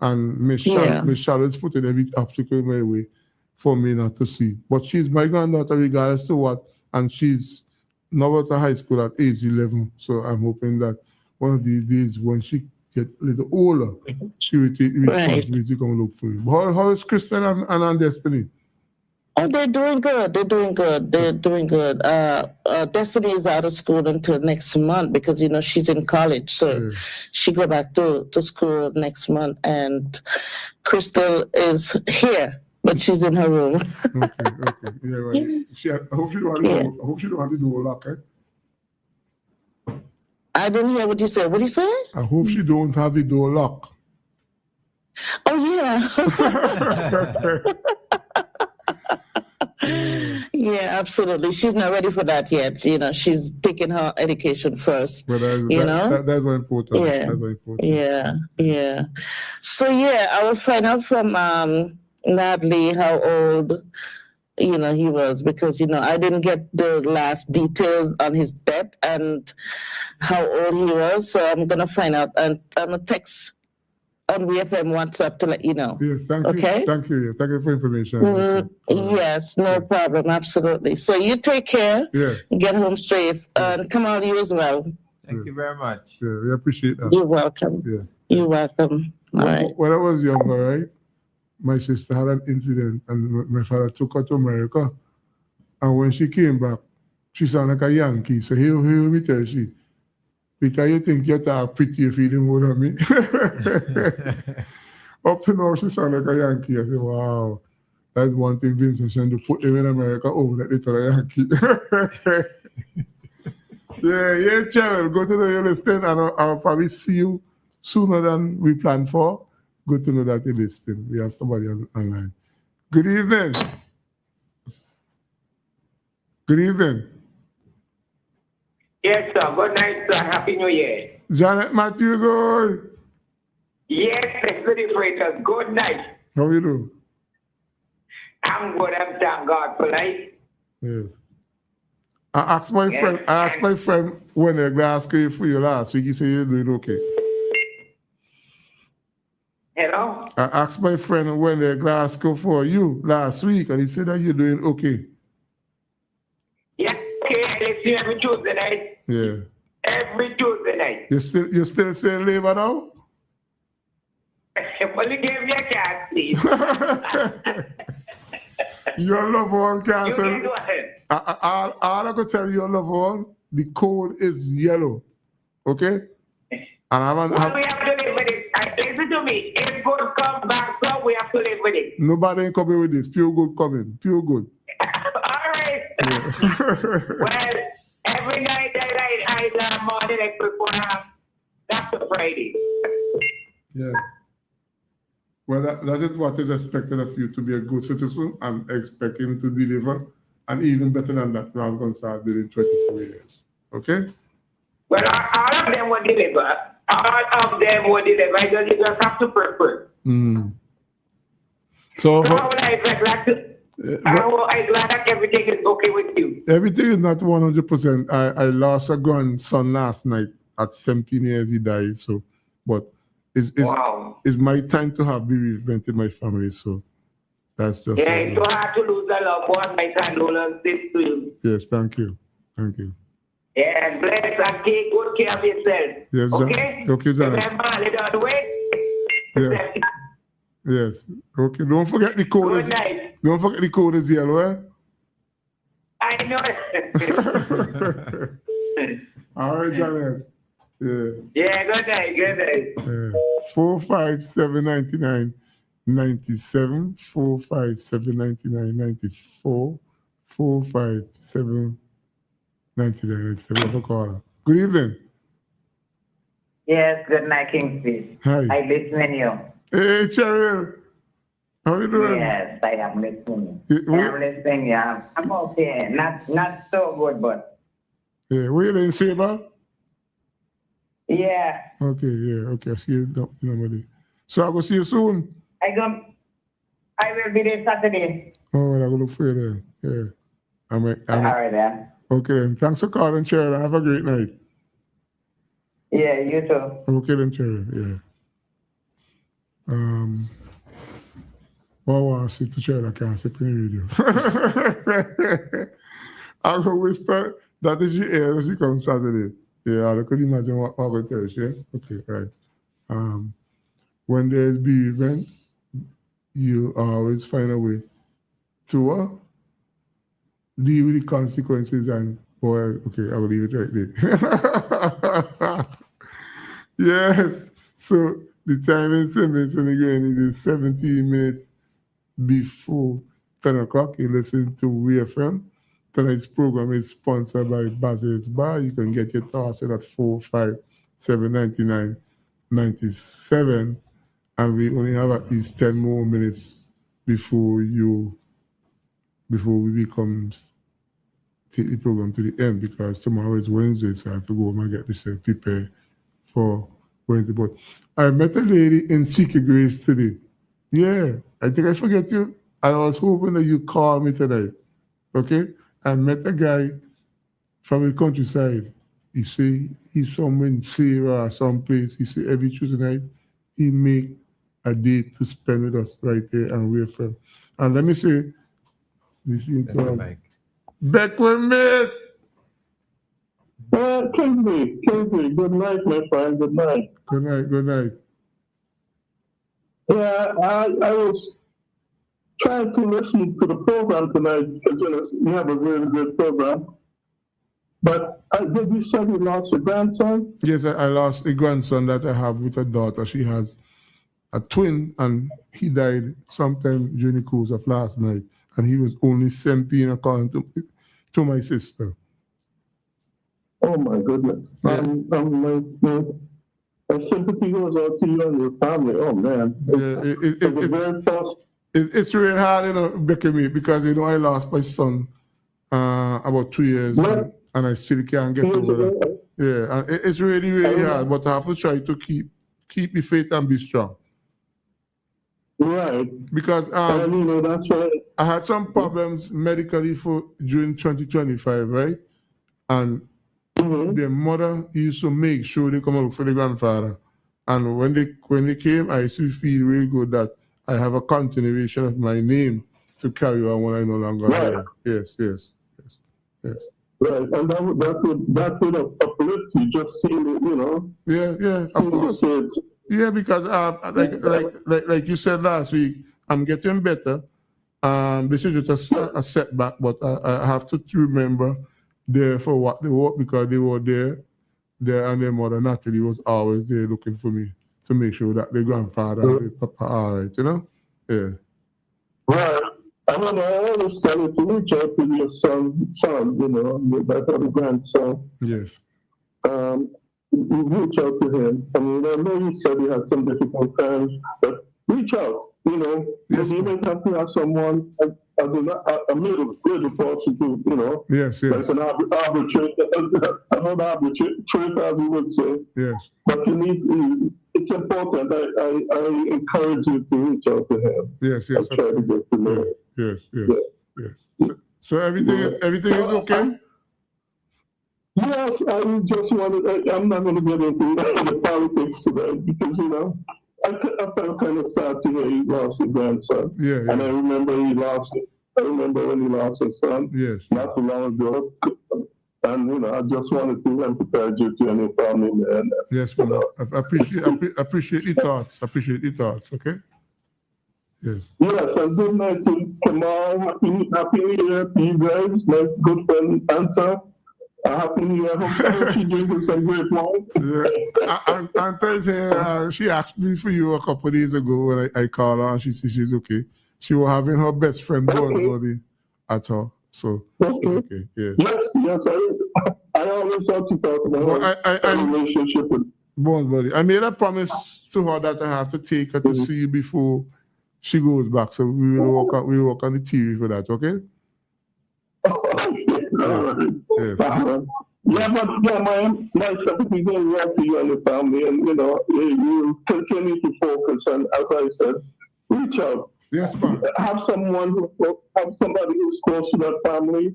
And Miss Charlotte's putting every obstacle in my way for me not to see. But she's my granddaughter regardless to what, and she's now at high school at age 11. So I'm hoping that one of these days when she gets a little older, she will take the responsibility to come look for you. But how is Kristen and Destiny? Oh, they're doing good. Destiny is out of school until next month because, you know, she's in college. So she go back to school next month. And Crystal is here, but she's in her room. Okay. Yeah, right. I hope she don't have to do a lock, eh? I didn't hear what you said. What did you say? I hope she don't have the door locked. Oh, yeah. Yeah, absolutely. She's not ready for that yet. You know, she's taking her education first. But that's important. Yeah. That's important. Yeah. So, I will find out from Natalie how old he was, because I didn't get the last details on his death and how old he was. So I'm gonna find out, and I'm gonna text on WFM WhatsApp to let you know. Yes, thank you. Okay. Thank you. Yeah, thank you for information. Yes, no problem, absolutely. So you take care. Yeah. Get home safe, and come on, you as well. Thank you very much. Yeah, we appreciate that. You're welcome. Yeah. You're welcome. All right. When I was younger, right, my sister had an incident, and my father took her to America. And when she came back, she sounded like a Yankee. So hear me tell she, because you think you talk pretty if you didn't more than me. Up to now, she sounded like a Yankee. I said, wow, that's one thing Vincent should do, put him in America over that little Yankee. Yeah, Cheryl, go to the Yellowstone, and I'll probably see you sooner than we planned for. Good to know that you're listening. We have somebody online. Good evening. Good evening. Yes, sir. Good night, sir. Happy New Year. Janet Matthews, oi. Yes, Expeditors. Good night. How you do? I'm good. I'm thank God for life. Yes. I asked my friend when the glass came for you last week, he said you're doing okay. Hello? I asked my friend when the glass came for you last week, and he said that you're doing okay. Yeah, okay. I listen every Tuesday night. Yeah. Every Tuesday night. You still saying labor now? Well, you gave me a chance, please. Your loved one can't You say. can go ahead. All I can tell you, your loved one, the code is yellow. Okay? And Well, we have to live with it. Listen to me. If good comes back, so we have to live with it. nobody ain't coming with this. Pure good coming. Pure good. All right. Yeah. Well, every night I morning like before that's a Friday. Yeah. Well, that is what is expected of you, to be a good citizen, and expect him to deliver, and even better than that, Ram Gonsalves did in 24 years. Okay? Well, all of them will deliver. All of them will deliver. I just have to prefer. Mm. So, So how would I like to? I'm glad that everything is okay with you. everything is not 100%. I lost a grandson last night at 17 years. He died. So, but Wow. it's my time to have bereavement in my family. So that's just. Yeah, it's so hard to lose a loved one. My condolences to you. Yes, thank you. Thank you. Yeah, bless and take good care of yourself. Yes, Okay? okay, Janet. Remember, little on the way. Yes. Yes. Okay. Don't forget the code. Good night. Don't forget the code is yellow, eh? I know. All right, Janet. Yeah. Yeah, good night. Good night. 45799 97 45799 94 457 9997. Have a caller. Good evening. Yes, good night, Kingsley. Hi. I listen to you. Hey, Cheryl. How you doing? Yes, I am listening. Yeah, I am listening, yeah. I'm okay. Not so good, but Yeah, were you in Faber? yeah. Okay, yeah, okay. I see you normally. So I'll go see you soon. I will be there Saturday. Oh, well, I'll go look for you there. Yeah. All right, then. Okay, then. Thanks for calling, Cheryl. Have a great night. Yeah, you too. Okay, then, Cheryl. Yeah. Well, I want to sit to Cheryl. I can't sit in the radio. I'll go whisper that is your ear as she comes Saturday. Yeah, I could imagine what I'm going to tell you. Okay, right. When there's bereavement, you always find a way to deal with the consequences, and boy, okay, I will leave it right there. Yes. So the time in Simmons and again is 17 minutes before 10 o'clock. You listen to WFM. Tonight's program is sponsored by Basil's Bar. You can get your thoughts in at 4579997, and we only have at least 10 more minutes before we take the program to the end, because tomorrow is Wednesday, so I have to go home and get myself prepared for Wednesday. But I met a lady in Seeker Grace today. Yeah, I think I forget you. I was hoping that you call me tonight. Okay? I met a guy from the countryside. He say he's somewhere in Sarah or someplace. He say every Tuesday night he make a date to spend with us right there and we're from. And let me say, we seem to have Mike. Beckwith, mate. Kingsley, good night, my friend, good night. Good night, good night. Yeah, I was trying to listen to the program tonight because you have a really good program. But did you say you lost your grandson? Yes, I lost a grandson that I have with a daughter. She has a twin, and he died sometime during the course of last night. And he was only 17, according to my sister. Oh my goodness. Yeah. My sympathy goes out to you and your family. Oh man. It's really hard, you know, Becky, me, because you know I lost my son about 2 years, and I still can't get over it. Yeah, and it's really, really hard, but I have to try to keep the faith and be strong. Right. Because and, you know, that's why I had some problems medically for during 2025, right? And their mother used to make sure they come and look for the grandfather. And when they came, I still feel really good that I have a continuation of my name to carry on when I no longer have. Yes. Right, and that would uplift you just seeing it, you know. Yeah, of course. Yeah, because like you said last week, I'm getting better. This is just a setback, but I have to remember there for what they were, because they were there, and their mother Natalie was always there looking for me to make sure that the grandfather and the papa are all right, you know? Yeah. Right. I mean, I always tell you to reach out to your son, you know, that other grandson. Yes. You reach out to him. I mean, I know you said you had some difficult times, but reach out, you know. Yes, you may have to have someone as a middle person to, you know. Yes. Like an arbitrator, as you would say. Yes. But you need, it's important. I encourage you to reach out to him. Yes. I try to get to know him. Yes. So everything is okay? Yes, I just wanted, I'm not going to get into the politics today because, you know, I felt kind of sad to hear he lost his grandson. Yeah. And I remember when he lost his son. Yes. Not too long ago. And, you know, I just wanted to empathize you to any family, man. Yes, man. I appreciate your thoughts. Okay? Yes. Yes, and good night to Kamal. Happy New Year to you guys, my good friend Anta. Happy New Year. I hope she drinking some great wine. Yeah. Anta, she asked me for you a couple of days ago when I called her, and she said she's okay. She was having her best friend body at her. So, okay. Yes. Yes. I always have to talk about a relationship with Bones Body. I made a promise to her that I have to take her to see you before she goes back. So we will walk on the TV for that, okay? Yes. My sympathy goes out to you and your family, and you know, you continue to focus. And as I said, reach out. Yes, ma'am. Have somebody who's close to that family,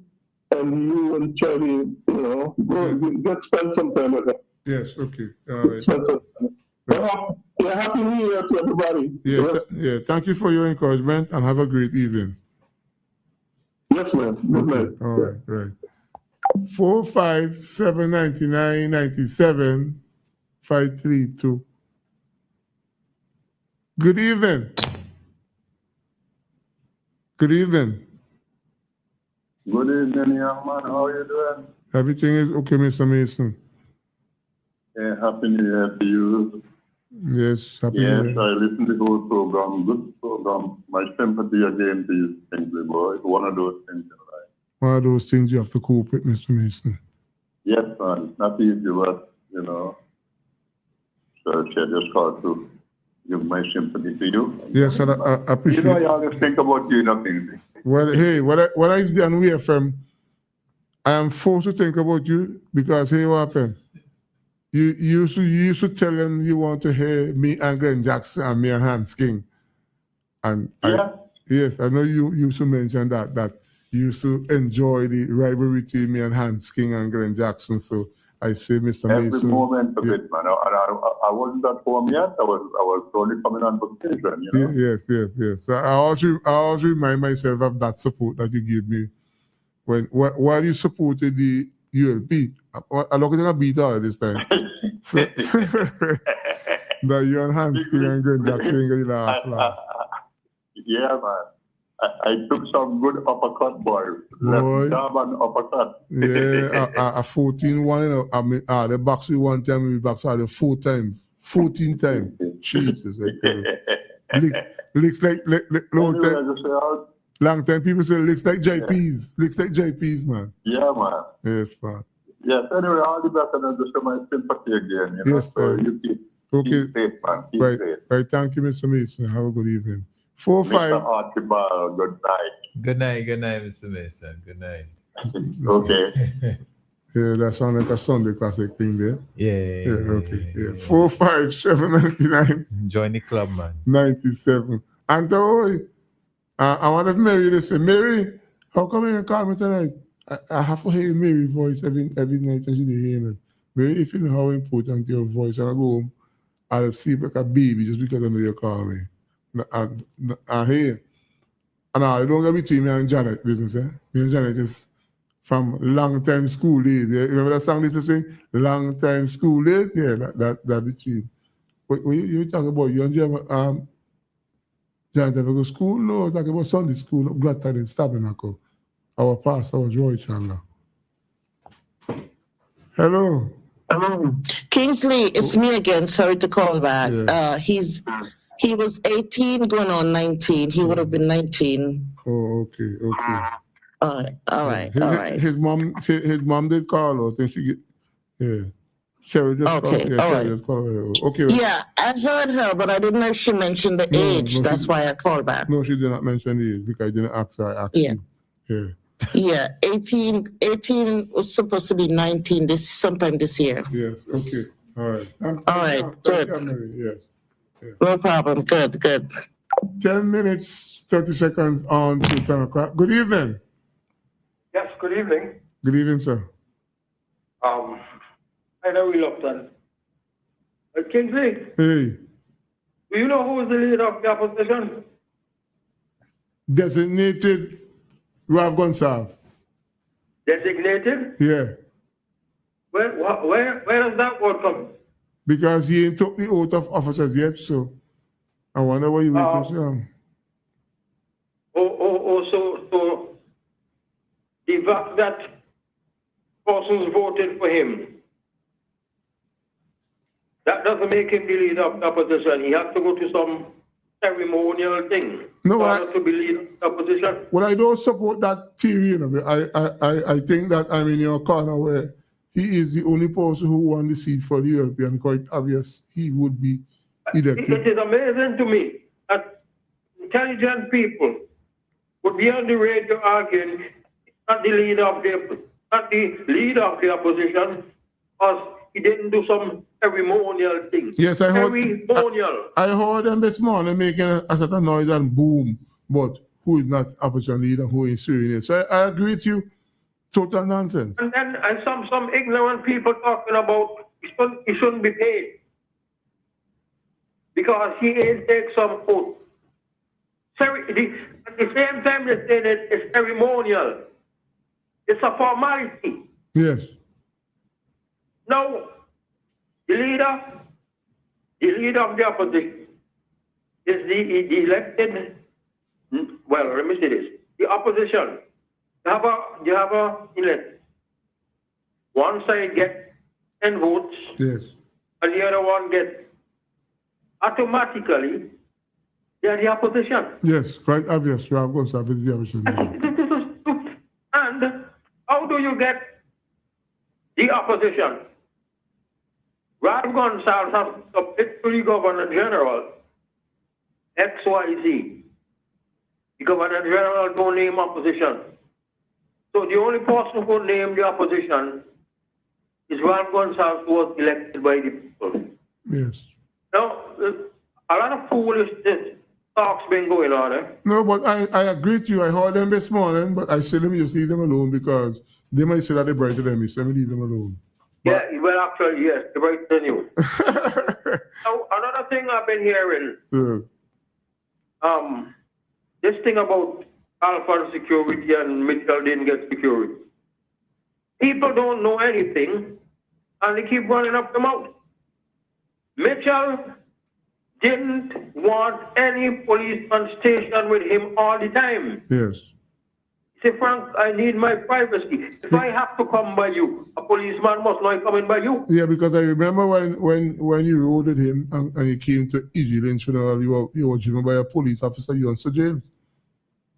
and you and try to, you know, spend some time with them. Yes. Okay. All right. Spend some time. Well, happy New Year to everybody. Yeah. Thank you for your encouragement, and have a great evening. Yes, ma'am. Good night. All right. 4579997 532. Good evening. Good evening, young man. How are you doing? Everything is okay, Mr. Mason. Yeah, happy New Year to you. Yes, happy New Year. Yes, I listened to the whole program. Good program. My sympathy again to you, Kingsley boy. One of those things in life. One of those things you have to cope with, Mr. Mason. Yes, man. It's not easy, but, you know, so I just called to give my sympathy to you. Yes, and I appreciate it. You know, I always think about you, nothing. Well, hey, what I done here from, I am forced to think about you because, hey, what happened? You used to tell them you want to hear me and Glenn Jackson and me and Hans King. And Yes, I know you used to mention that you used to enjoy the rivalry between me and Hans King and Glenn Jackson. So I say, Mr. Every Mason. moment of it, man. I wasn't at home yet. I was only coming on vacation, you know. Yes. So I always remind myself of that support that you gave me while you supported the ULP. I look at a beat out this time. That you and Hans King and Glenn Jackson got the last laugh. Yeah, man. I took some good uppercut, boy. Boy. Left jab and uppercut. Yeah, a 14-1, you know. I mean, the box we 1 time, we box the 4 times. 14 times. Jesus, I tell you. Looks like long time people say looks like JPs. Looks like JPs, man. Yeah, man. Yes, man. Yes, anyway, all the best and just show my sympathy again. You know? Yes, So man. you Okay. keep safe, man. Keep Right. safe. Right. Thank you, Mr. Mason. Have a good evening. 4-5. Mr. Archibald, good night. Good night, Mr. Mason. Good night. Okay. Yeah, that sounds like a Sunday classic thing there. Yeah. Okay. Yeah. 45799 Join the club, man. 97. And I want to Mary to say, Mary, how come you call me tonight? I have to hear Mary's voice every night and she didn't hear it. Mary, if you know how important your voice, and I go home, I'll sleep like a baby just because I know you call me. I hear. And I don't get between me and Janet business, eh? Me and Janet is from long time school days. Yeah? Remember that song they used to sing? Long time school days? Yeah, that between. When you talk about you and Janet ever go to school? No, talk about Sunday school, Glad Tidings Tabernacle. Our pastor was Roy Chandler. Hello. Kingsley, it's me again. Sorry to call back. Yeah. He was 18 going on 19. He would have been 19. Oh, okay. All right. His mom did call us and she get, yeah. Cheryl just called. Yeah, Cheryl just called her. Okay. Yeah, I heard her, but I didn't know if she mentioned the age. That's why I called back. No, she did not mention the age because I didn't ask her. I asked you. Yeah. Yeah, 18 was supposed to be 19 sometime this year. Yes, okay. All right. All right, good. Yes. No problem. Good. 10 minutes, 30 seconds on to 10 o'clock. Good evening. Yes, good evening. Good evening, sir. I know reluctant. Kingsley, Hey. do you know who is the leader of the opposition? Designated Rav Gonsalve. Designated? Yeah. Where does that word come? Because he ain't took the oath of officers yet, so I wonder what you waiting for. So the fact that persons voted for him, that doesn't make him the leader of the opposition. He has to go to some ceremonial thing to be leader of the opposition. Well, I don't support that theory, you know. I think that I'm in your corner where he is the only person who won the seat for the European. Quite obvious he would be elected. It is amazing to me that intelligent people would be on the radio arguing not the leader of the opposition, because he didn't do some ceremonial thing. Yes, I heard. Ceremonial. I heard them this morning making a certain noise and boom, but who is not opposition leader, who is suing it. So I agree with you. Total nonsense. And some ignorant people talking about he shouldn't be paid because he ain't take some oath. At the same time, they say that it's ceremonial. It's a formality. Yes. Now, the leader of the opposition is the elected. Well, let me say this: the opposition. You have a elect. One side get 10 votes, yes, and the other one get automatically. They are the opposition. Yes, quite obvious. You have Gonsalve is the opposition. And how do you get the opposition? Rav Gonsalve has to submit to the Governor General XYZ. The Governor General don't name opposition. So the only person who named the opposition is Rav Gonsalve, who was elected by the people. Yes. Now, a lot of foolishness talks been going on, eh? No, but I agree with you. I heard them this morning, but I said let me just leave them alone because they might say that they brighter than me, so let me leave them alone. Yeah, well, actually, yes, they're right than you. Now, another thing I've been hearing, Yes. this thing about Alpha security and Mitchell didn't get security. People don't know anything, and they keep running up the mouth. Mitchell didn't want any policeman stationed with him all the time. Yes. Say, Frank, I need my privacy. If I have to come by you, a policeman must not come by you. Yeah, because I remember when you rode with him and he came to Eugene funeral, you were driven by a police officer, you and Sir James.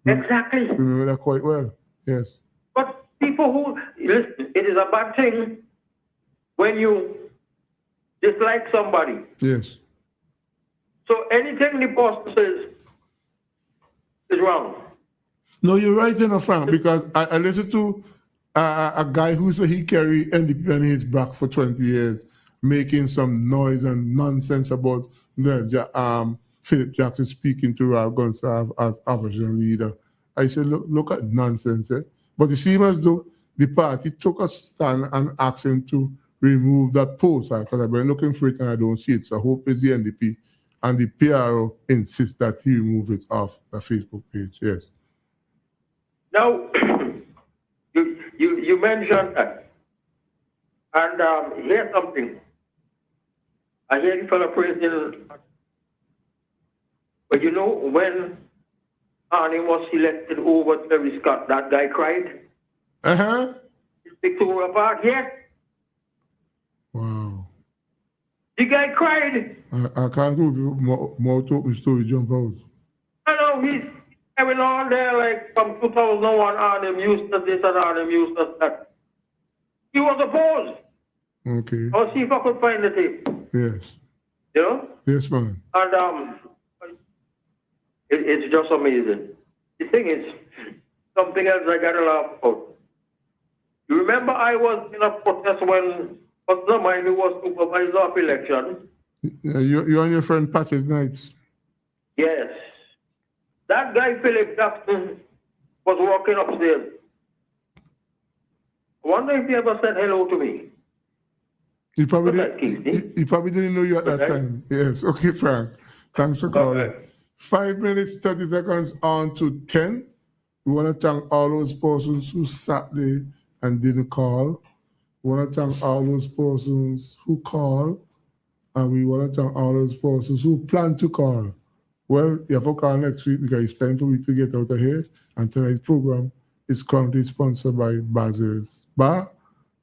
Exactly. Remember that quite well. Yes. But people who, listen, it is a bad thing when you dislike somebody. Yes. So anything the person says is wrong. No, you're right, Frank, because I listened to a guy who said he carried NDP on his back for 20 years, making some noise and nonsense about Philip Jackson speaking to Ralph Gonsalves as opposition leader. I said, look at nonsense. Eh? But it seems as though the party took a stand and asked him to remove that post, because I've been looking for it and I don't see it. So I hope it's the NDP. And the PRO insists that he remove it off the Facebook page. Yes. Now, you mentioned that. And here's something. I hear the fellow praising, but you know, when Arnie was selected over Terry Scott, that guy cried. Uh-huh. Victoria Park, yes. Wow. The guy cried. I can't do more open story jump out. I know, he's having all there, like from 2001, Arnhem Eustace this and Arnhem Eustace that. He was opposed. Okay. I'll see if I could find the tape. Yes. You know? Yes, man. And it's just amazing. The thing is, something else I got to laugh about. You remember I was in a protest when Osman was supervisor of election? You and your friend Patrick Knights. Yes. That guy, Philip Jackson, was walking upstairs. I wonder if he ever said hello to me. He probably didn't know you at that time. Yes. Okay, Frank. Thanks for calling. Okay. 5 minutes, 30 seconds on to 10. We want to thank all those persons who sat there and didn't call. We want to thank all those persons who called. And we want to thank all those persons who plan to call. Well, you have to call next week because it's time for me to get out of here. And tonight's program is currently sponsored by Basil's Bar.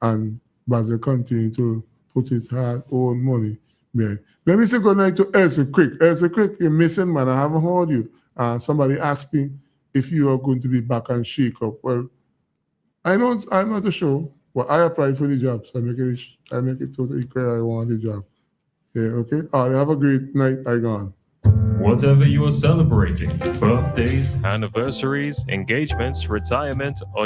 And Basil continue to put his hard-earned money behind. Let me say good night to Elsie Crick. Elsie Crick, you're missing, man. I haven't heard you. Somebody asked me if you are going to be back on Shake Up. Well, I'm not too sure. Well, I applied for the job, so I make it totally clear I want the job. Yeah, okay? All right, have a great night. I gone. Whatever you are celebrating, birthdays, anniversaries, engagements, retirement, or